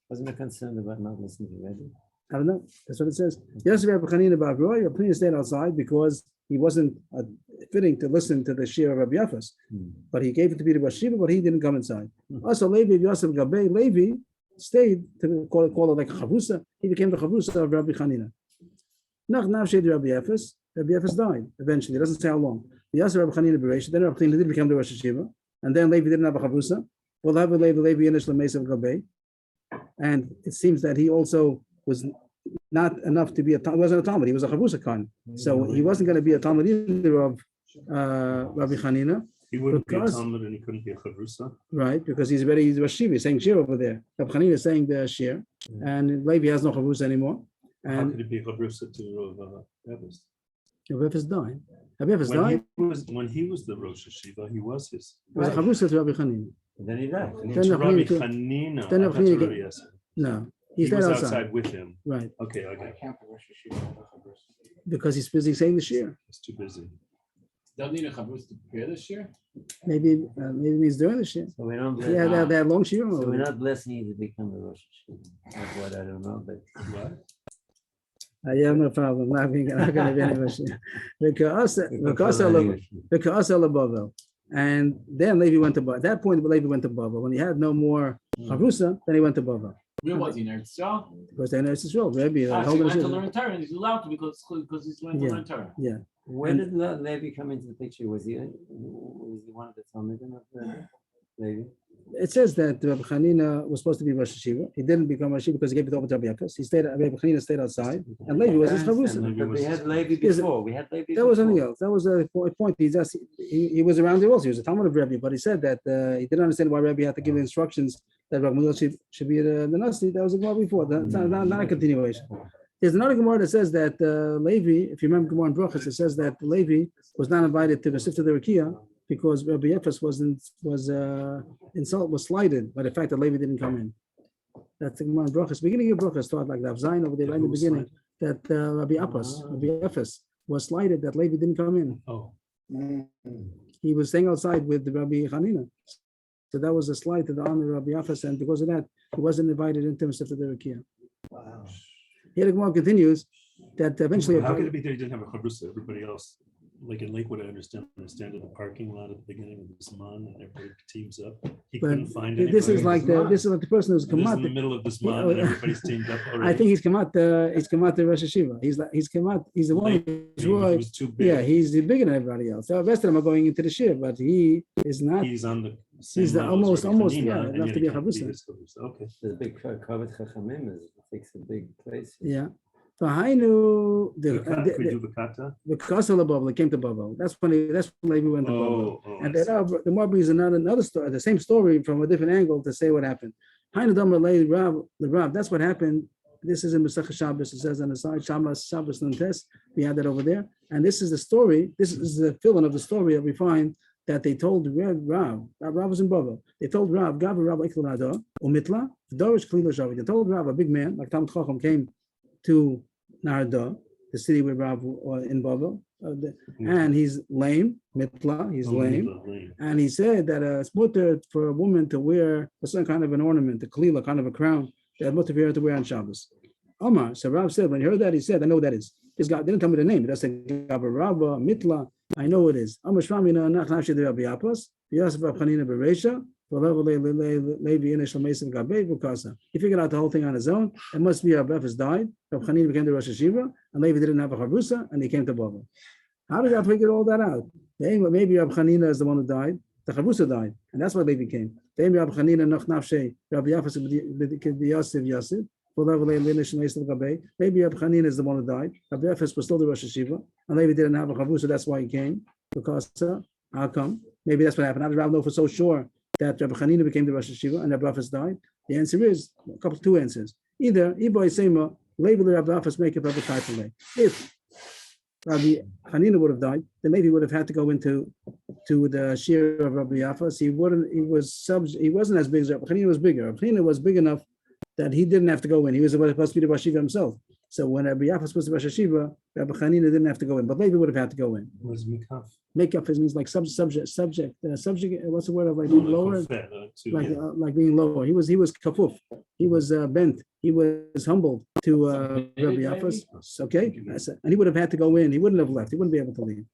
Wasn't he concerned about not listening to Rebbe? I don't know. That's what it says. Yes, Rabbi Chanina Bar Roy, Rabbi Chanina stayed outside because he wasn't fitting to listen to the Shir of Rabbi Yafes. But he gave it to be the Rosh Hashiva, but he didn't come inside. Also, Levi Yosef Gabei, Levi stayed to call it like a Chavusa. He became the Chavusa of Rabbi Chanina. Nach Navshed Rabbi Yafes, Rabbi Yafes died eventually. It doesn't say how long. Yosef Rabbi Chanina Bereisha, then Rabbi Chanina did become the Rosh Hashiva, and then Levi didn't have a Chavusa. We'll have a Levi Inish Lamesa of Gabei. And it seems that he also was not enough to be wasn't a Talmud. He was a Chavusa Khan. So he wasn't going to be a Talmud either of Rabbi Chanina. He wouldn't be a Talmud and he couldn't be a Chavrusa. Right, because he's Rosh Hashiva, he's saying Shir over there. Rabbi Chanina is saying the Shir, and Levi has no Chavusa anymore. How And could it be a Chavrusa to Rebbe? Rabbi Yafes died. Rabbi Yafes died. When he was the Rosh Hashiva, he was his. It was a Chavusa to Rabbi Chanina. And then he died. Then To Rabbi Rabbi Chanina- Chanina. then I Rabbi thought to Chanina- Rabbi Yosef. No, He he stayed was outside. outside with him. Right, Okay. because he's busy saying the Shir. He's too busy. Don't need a Chavus to prepare this year. Maybe he's doing the Shir. So we don't bless, Yeah, they had long Shir. so we're not blessing you to become a Rosh Hashiva. That's what I don't know, but What? I have no problem. Not going to be any Shir. Because and then Levi went to Bavel. At that point, Levi went to Bavel. When he had no more Chavrusa, then he went to Bavel. Where was he in Eretz Yisrael? Because then it's Israel. Maybe He went to learn Torah, and he's allowed to because he's going to learn Torah. yeah. where did Levi come into the picture? Was he one of the Talmudim of Levi? It says that Rabbi Chanina was supposed to be Rosh Hashiva. He didn't become Rosh Hashiva because he gave it over to Rabbi Yafes. Rabbi Chanina stayed outside, and Levi was his Chavrusa. But we had Levi Yes, before. We had Levi That was before. something else. That was a point. He was around there also. He was a Talmud of Rabbi, but he said that he didn't understand why Rabbi had to give instructions that Rabbi Gamliel should be the Nasi. That was a Gemara before. That's not a continuation. There's another Gemara that says that Levi, if you remember Gemara in Brachos, it says that Levi was not invited to the Sifta de Rakia because Rabbi Yefes was slighted by the fact that Levi didn't come in. That's the Gemara in Brachos. Beginning of Brachos taught like that. Zayin over there right in the beginning that Rabbi Yefes was slighted that Levi didn't come in. Oh, He was staying outside with Rabbi Chanina. So that was a slight to the honor of Rabbi Yefes, and because of that, he wasn't invited into the Sifta de Rakia. Wow. Here the Gemara continues that eventually. how could it be that he didn't have a chavrusa? Everybody else, like in Lakewood, I understand in the parking lot at the beginning of the Zman, and everybody teams up. He But couldn't find this is anybody. like the person who's And this is in the Kamat. middle of the Zman, and everybody's teamed up already. I think he's Kamat the Rosh Hashiva. He's Kamat. He's the one He who's was too big. yeah. He's bigger than everybody else. The rest of them are going into the shir, but he is not. He's on the same He's the level as almost, Rabbi yeah, Hanina, and enough yet to he be a can't be chavrusa. his chavrusa. Okay. The big Kavod Chachamim takes a big place. Yeah. So Hainu Could we do the the Kasala Bubble came to Bubble. That's when Levi went to Bubble. Oh, And the Gemara brings another story, the same story from a different angle to say what happened. Hainu Damar Lei Rav, the Rav. That's what happened. This is in Masechah Shabbos. It says on the side Shabbos Nantes. We had that over there. And this is the story. This is the fill-in of the story that we find that they told Rav was in Bubble. They told Rav, Gabi Rav Eklanada, Umitla, Dorish Klila Shavi. They told Rav, a big man like Talmud Chacham, came to Narada, the city where Rav in Bubble, and he's lame, Mitla, he's lame. And he said that it's mutter for a woman to wear a certain kind of an ornament, a kalila, kind of a crown, that mutter for her to wear on Shabbos. Omar, so Rav said, when he heard that, he said, I know what that is. This guy didn't tell me the name. He just said, Rabba, Mitla, I know it is. Omar Shramina, Nachnashi de Rabbi Apas, Yosef Chanina Beresha, He figured out the whole thing on his own. It must be Rabbi Efes died. Rabbi Chanina became the Rosh Hashiva, and Levi didn't have a chavrusa, and he came to Babel. How did I figure all that out? Maybe Rabbi Chanina is the one who died. The chavrusa died, and that's why Levi came. Maybe Rabbi Chanina noch nafshe Rabbi Yafas Yosef. Maybe Rabbi Chanina is the one who died. Rabbi Efes was still the Rosh Hashiva, and Levi didn't have a chavrusa. That's why he came. Because how come? Maybe that's what happened. How did Rabbi know for so sure that Rabbi Chanina became the Rosh Hashiva and Rabbi Efes died? The answer is two answers. Either Iboy Sema, label the Rabbi Efes make it Rabbi Kaitale. If Rabbi Chanina would have died, then maybe he would have had to go into the shir of Rabbi Efes. He wasn't as big as Rabbi Chanina was bigger. Rabbi Chanina was big enough that he didn't have to go in. He was supposed to be the Rosh Hashiva himself. So when Rabbi Yafas was the Rosh Hashiva, Rabbi Chanina didn't have to go in, but Levi would have had to go in. What is mikaf? Makeup means like subject. What's the word of like being lower? Like being lower. He was kafuf. He was bent. He was humbled to Rabbi Yafas. Okay, and he would have had to go in. He wouldn't have left. He wouldn't be able to leave.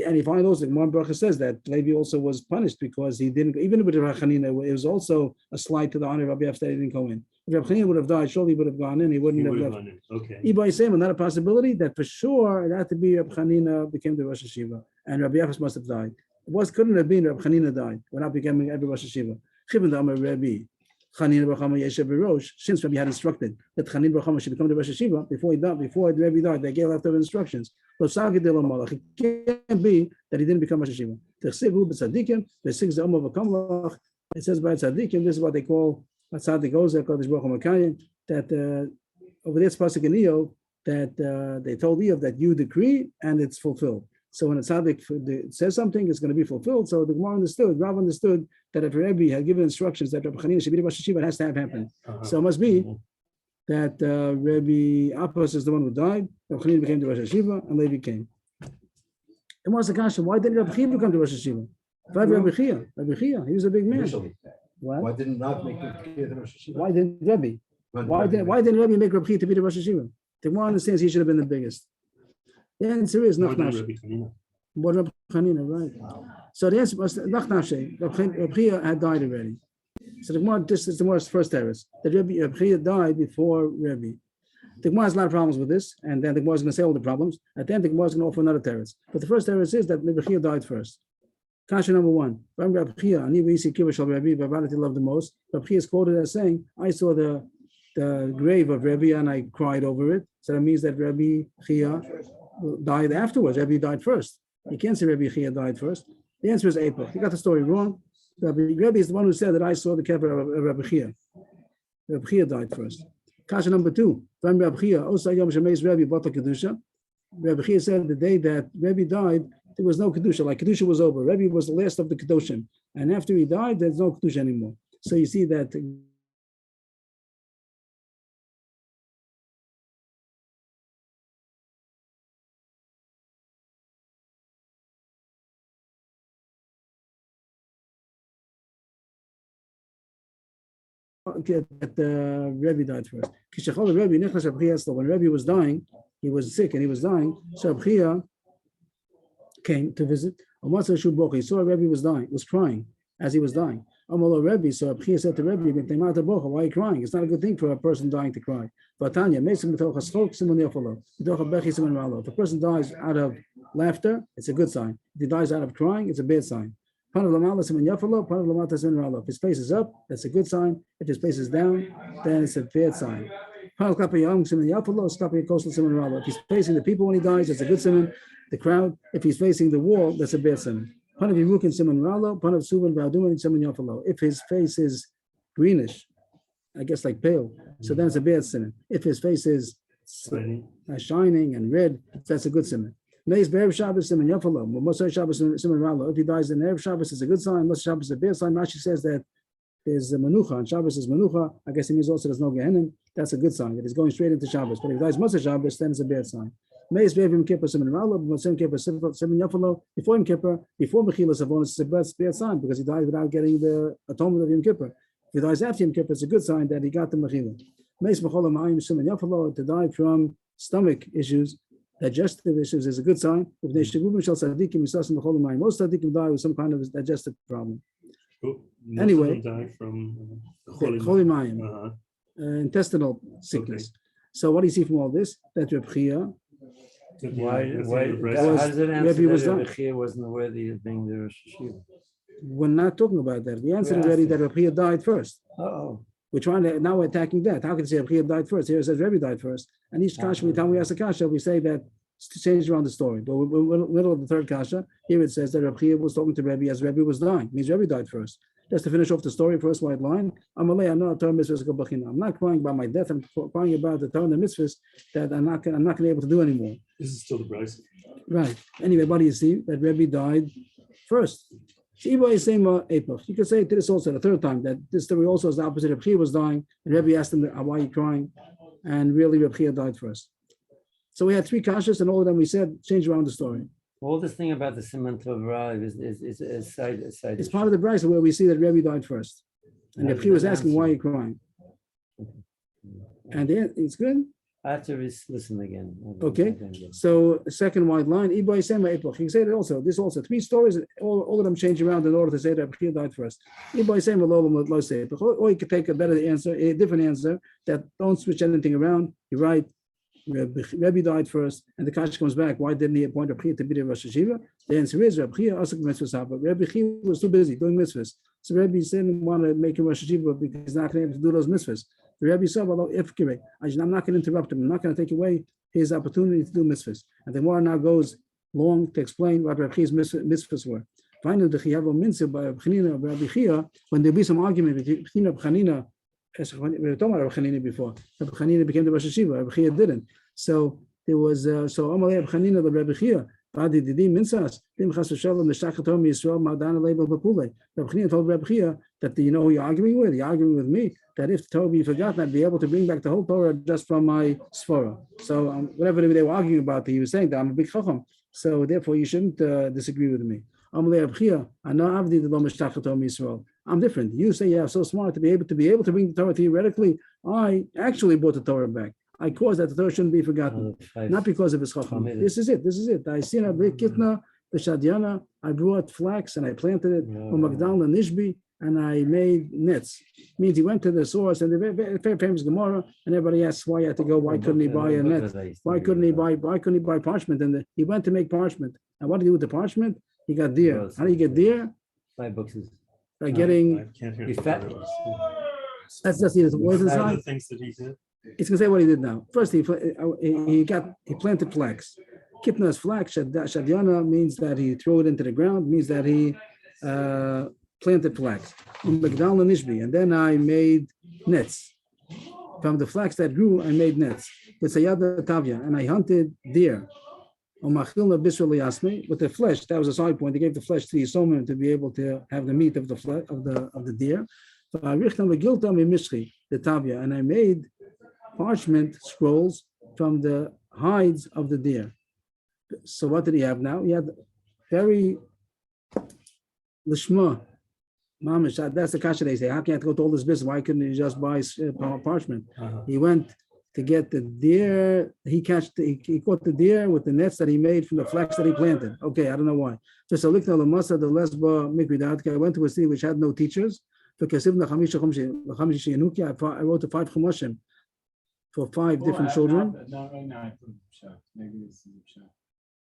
And he finally also, one bracha says that Levi also was punished because he didn't. Even with Rabbi Chanina, it was also a slight to the honor of Rabbi Yafas that he didn't go in. If Rabbi Chanina would have died, surely he would have gone in. He wouldn't have left. Okay. Ibai Sema, not a possibility that for sure it had to be Rabbi Chanina became the Rosh Hashiva, and Rabbi Yafas must have died. Couldn't have been Rabbi Chanina died without becoming every Rosh Hashiva. Chivin Amar Rabbi Chanina B'Chama Yeshev B'Rosh. Since Rabbi had instructed that Chanina B'Chama should become the Rosh Hashiva before he died, before Rabbi died, they gave leftover instructions. It can't be that he didn't become Rosh Hashiva. It says by tzaddikim, this is what they call tzaddik Ozer Kodesh Baruch Hu Makayim, that over there it's pasuk in Eov that they told Eov that you decree and it's fulfilled. So when a tzaddik says something, it's going to be fulfilled. So the Gemara understood, Rav understood that if Rebbe had given instructions that Rabbi Chanina should be the Rosh Hashiva, it has to have happened. So it must be that Rebbe Apos is the one who died, Rabbi Chanina became the Rosh Hashiva, and Levi came. And what's the question? Why didn't Rabbi Chia become the Rosh Hashiva? Rabbi Chia, he was a big man. Why didn't not make the Rosh Hashiva? Why didn't Rebbe? Why didn't Rebbe make Rabbi Chia to be the Rosh Hashiva? The Gemara understands he should have been the biggest. The answer is not Nachnash. What Rabbi Chanina, right? So the answer was Nachnash. Rabbi Chia had died already. So the Gemara, this is the Gemara's first terrace. That Rabbi Chia died before Rebbe. The Gemara has a lot of problems with this, and then the Gemara is going to say all the problems. At the end, the Gemara is going to offer another terrace. But the first terrace is that Rabbi Chia died first. Kasha number one. Rabbi Chia, Ani v'isi kivash al Rabbi, Rabbi loved the most. Rabbi Chia is quoted as saying, I saw the grave of Rabbi and I cried over it. So that means that Rabbi Chia died afterwards. Rabbi died first. You can't say Rabbi Chia died first. The answer is April. You got the story wrong. Rabbi is the one who said that I saw the kever of Rabbi Chia. Rabbi Chia died first. Kasha number two. Rabbi Chia, Osa Yom Shemeis Rabbi Bata Kedusha. Rabbi Chia said the day that Rabbi died, there was no Kedusha. Like Kedusha was over. Rabbi was the last of the Kedoshim. And after he died, there's no Kedusha anymore. So you see that Rebbe died first. When Rebbe was dying, he was sick and he was dying. So Rabbi Chia came to visit. He saw Rebbe was dying, was crying as he was dying. Rebbe, so Rabbi Chia said to Rebbe, why are you crying? It's not a good thing for a person dying to cry. If a person dies out of laughter, it's a good sign. If he dies out of crying, it's a bad sign. If his face is up, that's a good sign. If his face is down, then it's a bad sign. If he's facing the people when he dies, that's a good sign. The crowd. If he's facing the wall, that's a bad sign. If his face is greenish, I guess like pale, so then it's a bad sign. If his face is shining and red, that's a good sign. If he dies in Erev Shabbos, it's a good sign. Most Shabbos is a bad sign. Rashi says that there's a menucha, and Shabbos is menucha. I guess it means also there's no Gehenim. That's a good sign. That he's going straight into Shabbos. But if he dies most of Shabbos, then it's a bad sign. Before Yom Kippur, Mechilas Avonos, it's a bad sign because he died without getting the atonement of Yom Kippur. If he dies after Yom Kippur, it's a good sign that he got the Mechilah. To die from stomach issues, digestive issues is a good sign. Most tzaddikim die with some kind of digestive problem. Most of Anyway. them died from Choli Mayim, Uh-huh. intestinal sickness. So what do you see from all this? That Reb Chia Why, That's why, the how was- does it Rebbe answer was that done. Rebbe Chia wasn't worthy of being the Rosh Hashiva? we're not talking about that. The answer is We're already that asking. Reb Chia died first. Oh, We're trying to now we're attacking that. How can you say Reb Chia died first? Here it says Rebbe died first. And each kasha, every time we ask a kasha, we say that to change around the story. But we're in the middle of the third kasha. Here it says that Reb Chia was talking to Rebbe as Rebbe was dying. It means Rebbe died first. Just to finish off the story, first white line. I'm not crying about my death. I'm crying about the Torah and the mitzvahs that I'm not going to be able to do anymore. This is still the Bryce. Right. Anyway, buddy, you see that Rebbe died first. You could say to this also the third time that this story also is the opposite. Reb Chia was dying, and Rebbe asked him, "Why are you crying?" And really, Reb Chia died first. So we had three kashas, and all of them we said change around the story. all this thing about the Siman Tov Rav is a side. It's part of the brisa where we see that Rebbe died first, and Reb Chia was asking, "Why are you crying?" And then it's good. I have to listen again. Okay. So second wide line, Ibai Sema Epoch. You can say that also. This also three stories. All of them change around in order to say that Reb Chia died first. Ibai Sema Lolam Lo Say Epoch. Or you could take a better answer, a different answer that don't switch anything around. You're right. Rebbe died first, and the Kash comes back. Why didn't he appoint Reb Chia to be the Rosh Hashiva? The answer is Reb Chia Asuk Mitzvahs, but Reb Chia was too busy doing mitzvahs. So Rebbe didn't want to make him Rosh Hashiva because he's not going to be able to do those mitzvahs. The Rebbe said, "Well, I'm not going to interrupt him. I'm not going to take away his opportunity to do mitzvahs." And the Gemara now goes long to explain what Reb Chia's mitzvahs were. Finally, the Chiyavo Mitzvah by Reb Chanina and Reb Chia, when there be some argument between Reb Chanina, we were talking about Reb Chanina before. Reb Chanina became the Rosh Hashiva. Reb Chia didn't. So there was Amalei Reb Chanina the Reb Chia. Badi Didi Minsas, Dim Chas V'Shalom Neshtachatom Yisrael Ma'dan Alei B'Pulei. Reb Chanina told Reb Chia that you know who you're arguing with. You're arguing with me. That if the Torah be forgotten, I'd be able to bring back the whole Torah just from my Sforah. So whatever they were arguing about, he was saying that I'm a big chacham. So therefore, you shouldn't disagree with me. I'm different. You say you're so smart to be able to bring the Torah theoretically. I actually brought the Torah back. I caused that the Torah shouldn't be forgotten, not because of his chacham. This is it. I seen a big kitna, the shadiana. I brought flax and I planted it. Magdal and Nishbi. And I made nets. Means he went to the source and the very famous Gemara, and everybody asks why he had to go. Why couldn't he buy a net? Why couldn't he buy parchment? And he went to make parchment. And what did he do with the parchment? He got deer. How do you get deer? 5 books. By getting. I can't hear. He's fat. That's just the words One of inside. the things that he did. It's gonna say what he did now. First, he planted flax. Kitna's flax. Shadiana means that he threw it into the ground. Means that he. Planted flax, and then I made nets. From the flax that grew, I made nets. With Sayada Tavia, and I hunted deer. With the flesh, that was a side point. They gave the flesh to the Yisomim to be able to have the meat of the flesh of the deer. The Tavia, and I made parchment scrolls from the hides of the deer. So what did he have now? He had very lishma. Mamish, that's the kasha they say. How can you have to go to all this business? Why couldn't he just buy parchment? He went to get the deer. He caught the deer with the nets that he made from the flax that he planted. Okay, I don't know why. Just a likna lamasa the lesba mikridat. I went to a city which had no teachers. I wrote the 5 chumashim for 5 different children. No, right now I put shot. Maybe this is a shot.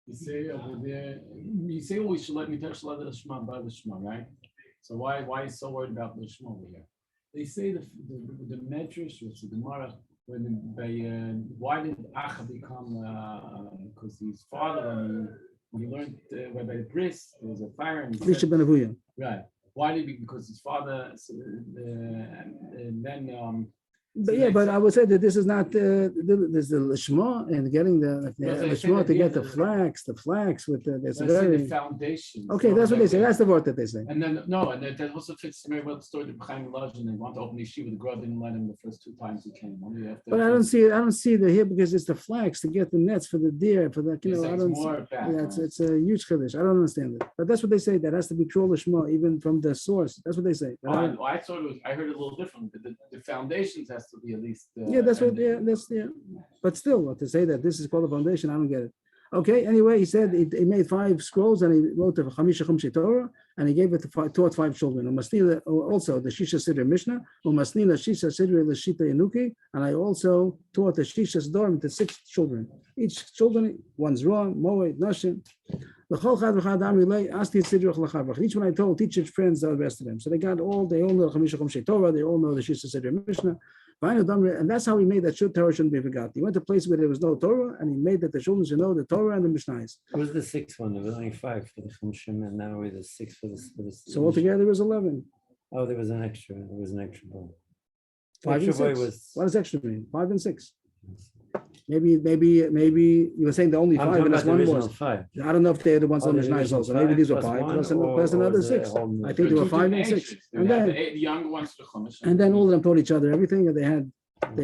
You say over there. You say we should let me touch the shema by the shema, right? So why are you so worried about the shema over here? They say the medrash, which is the Gemara, why did Acha become because his father when he learned by the bris there was a fire and right. Why did he? Because his father and then. But I would say that this is not there's the lishma and getting the lishma to get the flax with that's very the foundation. Okay, that's what they say. That's the word that they say. And then that also fits to me about the story of Chaim Lodge, and they want to open yeshiva. The girl didn't let him the first 2 times he came. But I don't see the here because it's the flax to get the nets for the deer for the I don't see, it's a huge chiddush. I don't understand it. But that's what they say. That has to be true lishma even from the source. That's what they say. I thought I heard it a little different. But the foundations has to be at least. That's what. But still, to say that this is called a foundation, I don't get it. Okay, anyway, he said he made 5 scrolls and he wrote the Chamisha Chumshei Torah and he gave it to taught 5 children. Also the Shisha Sidra Mishnah, Umasnila Shisha Sidra Lashita Yanuki, and I also taught the Shisha Dorm to 6 children. Each children, one's wrong, Moed, Nashim. Each one I told, teach your friends the rest of them. So they all know the Chamisha Chumshei Torah, they all know the Shisha Sidra Mishnah. And that's how he made that Torah shouldn't be forgotten. He went to a place where there was no Torah, and he made that the children should know the Torah and the Mishnahs. What was the 6th one? There was only 5 for the Chumshim, and now we're the 6 for the. So altogether there was 11. Oh, there was an extra. There was an extra boy. 5 and Extra boy 6. was. What does extra mean? 5 and 6. Maybe you were saying the only I'm 5 talking and that's about one the was. original 5. I don't know if they're the ones Oh, on the the Mishnahs original also. Maybe 5 these were plus 5 one, plus or another was there 6. a whole I think there were 5 and 6. And then the younger ones to Chumash. And then all of them taught each other everything, and they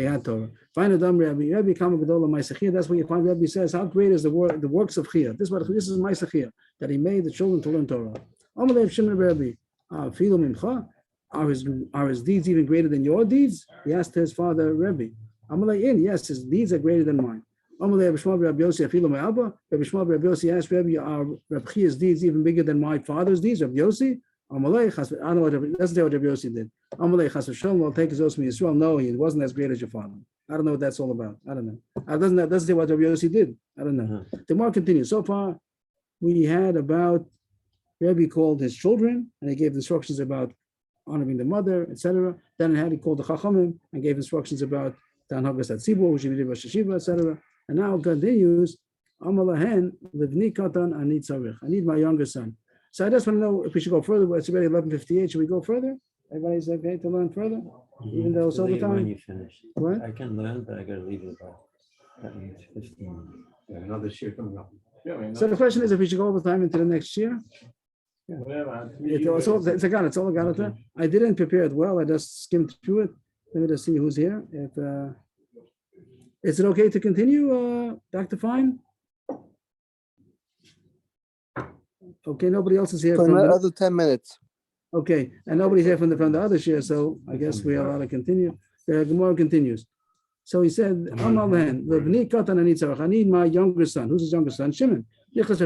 had Torah. Find Adam Rabbi Kama Gedola Ma'aseh. That's what you find. Rabbi says, how great is the works of Chia? This is Ma'aseh Chia, that he made the children to learn Torah. Amalei Shimon Rabbi, Filu Mincha, are his deeds even greater than your deeds? He asked his father Rabbi. Amalei yes, his deeds are greater than mine. Amalei B'Shmuel Rabbi Yossi Filu Me'abba. Rabbi Shmuel Rabbi Yossi asked Rabbi, are Rabbi Chia's deeds even bigger than my father's deeds? Rabbi Yossi. Amalei, I don't know what doesn't say what Rabbi Yossi did. Amalei Chas v'Shalom will take his oath from Yisrael. No, he wasn't as great as your father. I don't know what that's all about. I don't know. Doesn't say what Rabbi Yossi did. I don't know. The more continues. So far, we had about Rabbi called his children and he gave instructions about honoring the mother, etc. Then he called the Chachamim and gave instructions about Tanhagas at Tzibur, which he did Rosh Hashiva, etc. And now it continues. Amalahen livni katan ani tzarich. I need my younger son. So I just want to know if we should go further. It's already 11:58. Should we go further? Everybody's okay to learn further, even though it's Leave overtime. when you finish. What? I can learn, but I gotta leave it about 15. Another share coming up. So the question is if we should go overtime into the next year. It's all a Galata. I didn't prepare it well. I just skimmed through it. Let me just see who's here. Is it okay to continue, Dr. Fine? Okay, nobody else is here. For From the, another 10 minutes. okay, and nobody's here from the other share, so I guess we are allowed to continue. The Gemara continues. So he said, I need my younger son. Who's his younger son? Shimon. He gave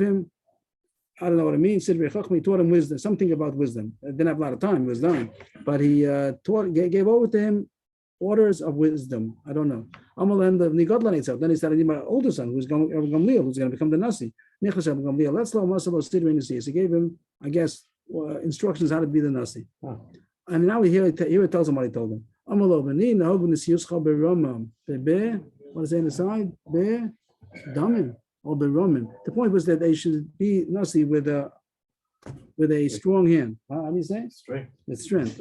him, I don't know what it means, Sidrei Chachma. He taught him wisdom, something about wisdom. Didn't have a lot of time, he was dying. But he gave over to him orders of wisdom. I don't know. Then he started, my older son, who's Gamliel, who's going to become the Nasi. So he gave him, I guess, instructions how to be the Nasi. And now here it tells him what he told him. What is it in the side? Damim or Beromin. The point was that they should be Nasi with a strong hand. How do you say? Strength. With strength.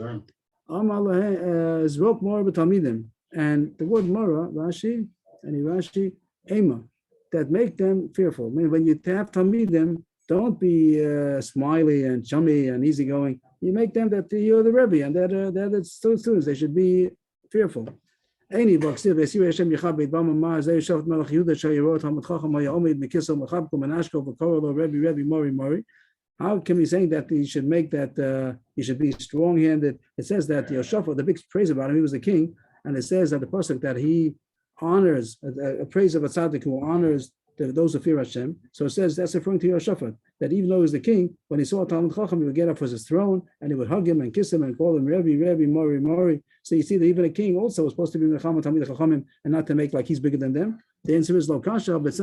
Zrok more b'talmidim, and the word mora, Rashi, ema, that make them fearful. I mean, when you have talmidim, don't be smiley and chummy and easygoing. You make them that you're the Rebbe, and that students, they should be fearful. Any book still they see Hashem Yechabed Bama Zay Shavt Melach Yehuda Shayirot Hamad Chacham Hayomid Mekisel Mechabkum and Ashko V'Korolo Rebbe Mori. How can we say that he should make that he should be strong-handed? It says that Yoshaphat, the big praise about him, he was the king, and it says that the pasuk that he honors a praise of a tzaddik who honors those who fear Hashem. So it says that's referring to Yoshaphat, that even though he was the king, when he saw a Talmud Chacham, he would get up from his throne and he would hug him and kiss him and call him Rebbe, Mori. So you see that even a king also was supposed to be Mecham Talmid Chachamim and not to make like he's bigger than them. The answer is Lo Kasha, but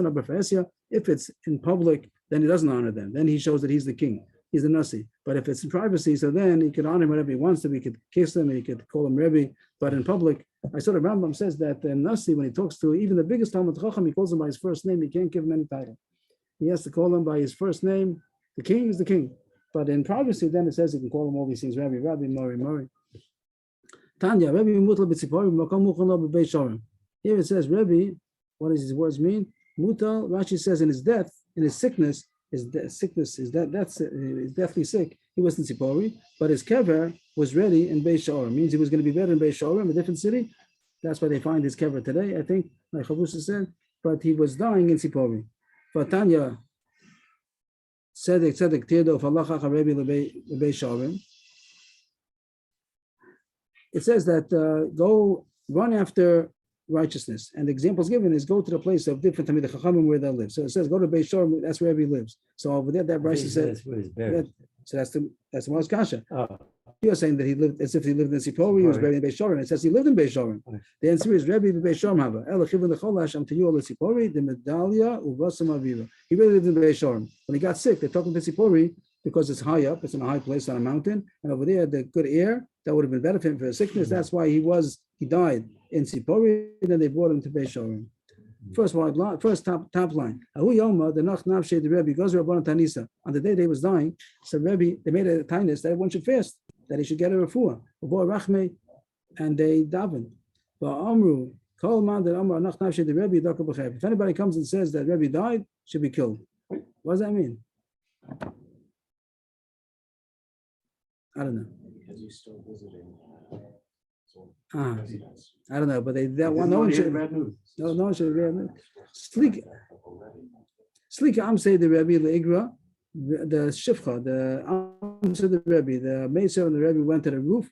if it's in public, then he doesn't honor them. Then he shows that he's the king. He's the Nasi. But if it's in privacy, so then he could honor him whatever he wants to. He could kiss him and he could call him Rebbe. But in public, I saw the Rambam says that the Nasi, when he talks to even the biggest Talmud Chacham, he calls him by his first name. He can't give him any title. He has to call him by his first name. The king is the king. But in privacy, then it says he can call him all these things, Rebbe, Mori. Tanya, Rebbe Mutal B'Tziporim, Makam Muchano B'Beit Shorim. Here it says, Rebbe, what does his words mean? Mutal, Rashi says in his death, in his sickness, his deathly sick, he was in Tzipori, but his kever was ready in Beit Shorim. Means he was going to be better in Beit Shorim, a different city. That's why they find his kever today, I think, like Chavusha said, but he was dying in Tzipori. But Tanya, Tzedek Tirdo of Allah Rebbe Beit Shorim. It says that go run after righteousness. And the examples given is go to the place of different Talmidei Chachamim where they live. So it says go to Beis Shor, that's where Rebbe lives. So over there, that Bryce said, That's where he's buried. so that's the Mars Kasha. Oh, You're saying that he lived as if he lived in Sipori, he was buried in Beis Shor, and it says he lived in Beis Shor. Okay. The answer is Rebbe Beis Shor Haba. El Chivin Lecholash Am Tiyu Sipori, the Medalia Uvasam Aviva. He really lived in Beis Shor. When he got sick, they took him to Sipori because it's high up, it's in a high place on a mountain, and over there the good air that would have been better for him for his sickness. That's why he died in Sipori, and then they brought him to Beis Shor. First top line. Ahu Yoma, the Nach Navshe, the Rebbe goes to Rabbanan Tanisa. On the day they was dying, so Rebbe, they made a kindness that everyone should fast, that he should get a refuah, Rachme, and they daven. Amru, Kol Man, the Amru Nach Navshe, the Rebbe, if anybody comes and says that Rebbe died, should be killed. What does that mean? I don't know. Because you're still visiting. I don't know, but that one, no one should. No one should read. Sleek, I'm saying the Rebbe, the Igra, the Shifcha, the Amsa, the Rebbe, the Mesa and the Rebbe went to the roof.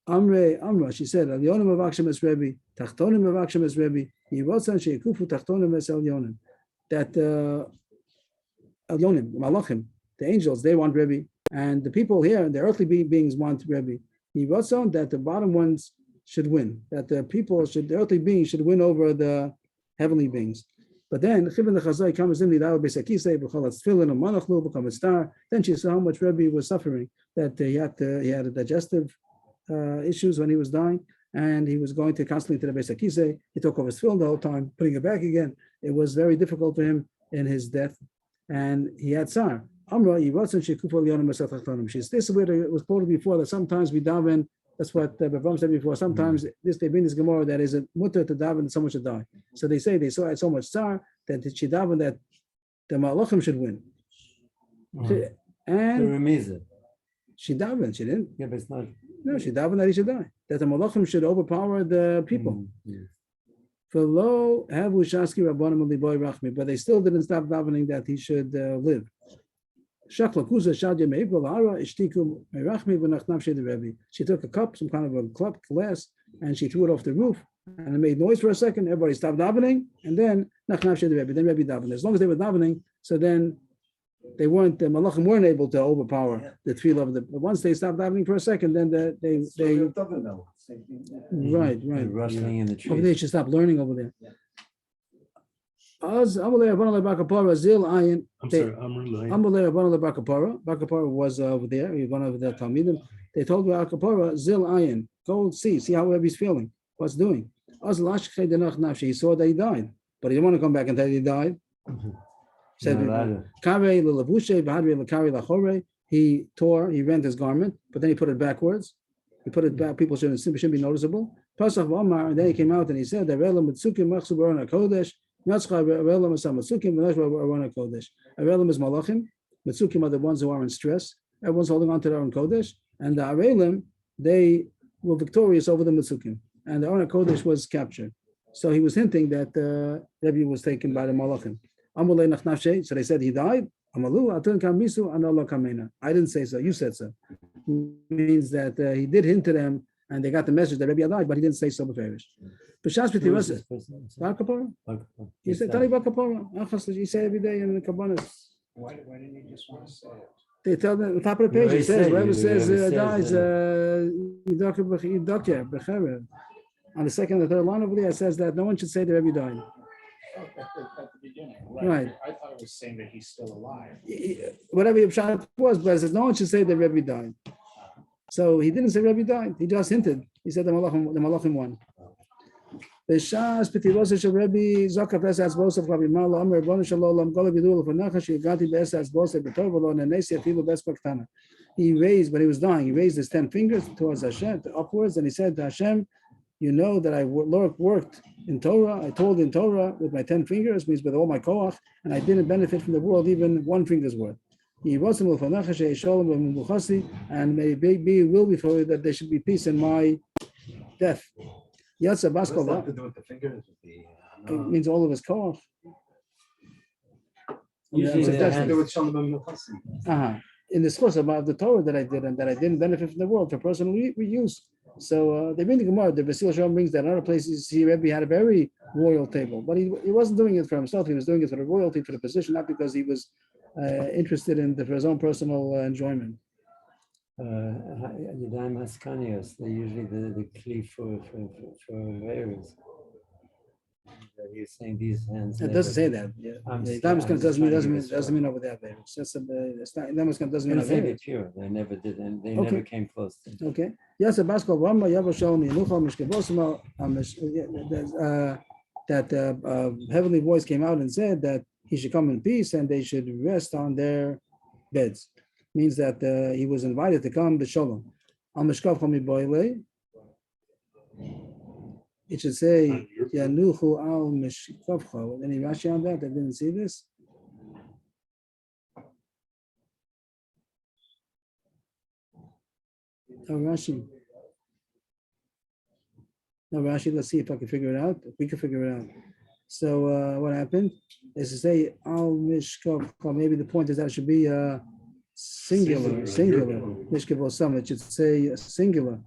Amra, she said, Alyonim Avakshim es Rebbe, Tachtonim Avakshim es Rebbe, Yivotsan Sheikufu Tachtonim es Alyonim. That Alyonim, Malachim, the angels, they want Rebbe, and the people here, the earthly beings want Rebbe. Yivotsan, that the bottom ones should win, that the earthly beings should win over the heavenly beings. But then Chivin the Chazai comes in the Dawa Besakise, B'cholatz Tefillin, Manachlu, become a star. Then she saw how much Rebbe was suffering, that he had a digestive issues when he was dying, and he was going to constantly to the Besakise. He took off his tefillin the whole time, putting it back again. It was very difficult for him in his death, and he had tsar. Amra, this is where it was quoted before that sometimes we daven. That's what Bavram said before. Sometimes they bring this Gemara that is a mutter to daven that someone should die. So they say they saw so much tsar that she daven that the malachim should win. And she davened. She didn't. Yeah, but it's not. No, she davened that he should die. That the malachim should overpower the people. For lo havu shaski rabbanim liboy rachmi, but they still didn't stop davening that he should live. She took a cup, some kind of a cup glass, and she threw it off the roof, and it made noise for a second. Everybody stopped davening, and then Rebbe davened. As long as they were davening, so then the malachim weren't able to overpower the tefillah of the. But once they stopped davening for a second, then they right. Rustling in the trees. Over there, she stopped learning over there. Amalei Bakapara was over there. He was one of the Talmidim. They told Bakapara, Zil Ayin, go see how Rebbe's feeling, what's doing. He saw that he died, but he didn't want to come back and tell you he died. He rent his garment, but then he put it backwards. He put it back, people shouldn't be noticeable. And then he came out and he said, Arelim is malachim. Mitzukim are the ones who are in stress. Everyone's holding on to their own kodesh, and the Arelim, they were victorious over the Mitzukim, and the Aron Kodesh was captured. So he was hinting that Rebbe was taken by the malachim. So they said he died. I didn't say so. You said so. Means that he did hint to them, and they got the message that Rebbe died, but he didn't say so beferish. B'shas b'tirasa. Bar Kapara. He said, "Tali Bar Kapara." He said every day in the Kabbalah. Why didn't you just want to say it? They tell them at the top of the page. It says, "Whoever says dies, Yidaker b'cherev." On the second and third line over there, it says that no one should say the Rebbe died. At the beginning, Right. I thought it was saying that he's still alive. Whatever your shot was, but it says no one should say the Rebbe died. So he didn't say Rebbe died. He just hinted. He said the Malachim won. B'shas b'tirasa shel Rebbe Zakaf esas bosef Rabbi Malo Amar Rebbeinu Shalom Golav Yidul L'Fanacha Shegati B'esas Bosef B'Tov V'Lo Nenesi Afilu B'es Baktana. He raised, when he was dying, he raised his 10 fingers towards Hashem, upwards, and he said to Hashem, "You know that I worked in Torah. I told in Torah with my 10 fingers, means with all my koach, and I didn't benefit from the world even 1 finger's worth. And may be will be for you that there should be peace in my death." What's that to do with the fingers? It means all of his koach. Usually so the that's hands. Do with Shalom Milchasi. In the source about the Torah that I did and that I didn't benefit from the world for personal use. So they bring the Gemara. The Basil Shalom brings that. Another place you see Rebbe had a very royal table, but he wasn't doing it for himself. He was doing it for the royalty, for the position, not because he was interested in for his own personal enjoyment. Yadayim Haskanios, they're usually the kli for various. You're saying these hands. It doesn't say that. Yeah, I'm yeah, just- Damascus I'm just doesn't mean trying to give us doesn't mean over there. It's just it's not Damascus doesn't mean They say over they're pure. They never did, and they Okay. never came close to it. Okay. Yes, Baskal Rama Yavashal Yenuchal Mishkabosima that heavenly voice came out and said that he should come in peace and they should rest on their beds. Means that he was invited to come b'shalom. Al Mishkav Chami Boile. It should say Yanuchu Al Mishkavcha. Any Rashi on that? I didn't see this. No Rashi. No Rashi. Let's see if I can figure it out. If we can figure it out. So what happened is to say Al Mishkav. Maybe the point is that it should be singular. Mishkav Osam. It should say singular.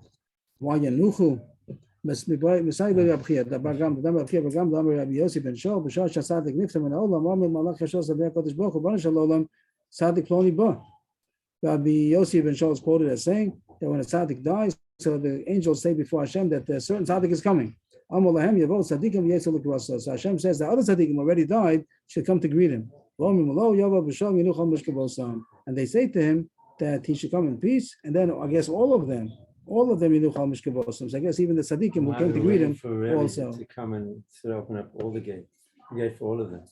Why Yanuchu? מסייג לו יבחיר, דבר גם יבחיר וגם לא אמר רבי יוסי בן שור, בשעה שהצדיק נפטר מן העולם, אומר מלאך ישור סבי הקודש ברוך הוא, בנו של העולם, צדיק פלוני בא. Rabbi Yossi ben Shaul is quoted as saying that when a tzaddik dies, so the angels say before Hashem that a certain tzaddik is coming. So Hashem says the other tzaddikim already died, should come to greet him. And they say to him that he should come in peace, and then I guess all of them Yinuchal Mishkavosam. So I guess even the tzaddikim who came to greet him also. To come and open up all the gates, gate for all of them.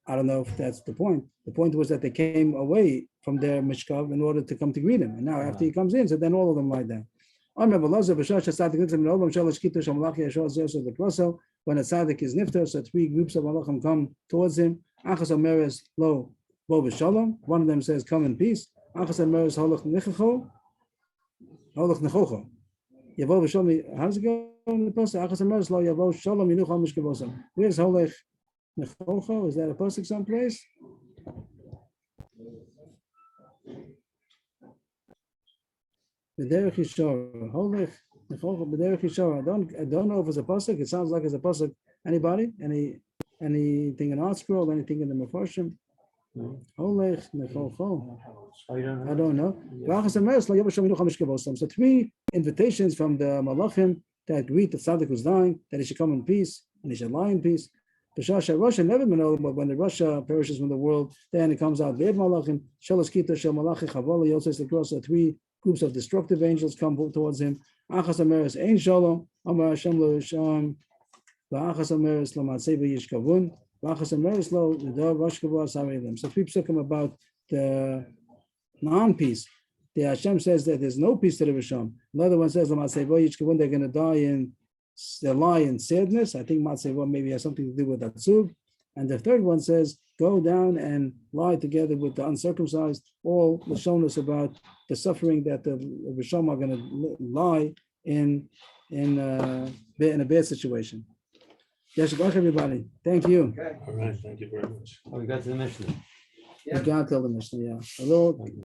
I don't know if that's the point. The point was that they came away from their mishkav in order to come to greet him. And now after he comes in, so then all of them lie down. When a tzaddik is nifter, so 3 groups of malachim come towards him. One of them says, come in peace. How does it go? How does it go in the pasuk? Where's holech nechocho? Is that a pasuk someplace? B'derech yishor, holech nechocho b'derech yishor. I don't know if it's a pasuk. It sounds like it's a pasuk. Anybody? Anything in art scroll? Anything in the Mefarshim? Holech nechocho. I don't know. So 3 invitations from the malachim that greet the tzaddik who's dying, that he should come in peace and he should lie in peace. Russia never been over, but when the Russia perishes from the world, then it comes out. 3 groups of destructive angels come towards him. So 3 psukim about the non-peace. The Hashem says that there's no peace to the Rishon. Another one says they're going to die they lie in sadness. I think Matzevah maybe has something to do with that zug. And the third one says, go down and lie together with the uncircumcised. All Lashonos about the suffering that the Rishon are going to lie in a bad situation. Yes, everybody. Thank you. Okay. All right, thank you very much. We got to the Mishnah. We got till the Mishnah, yeah. Hello.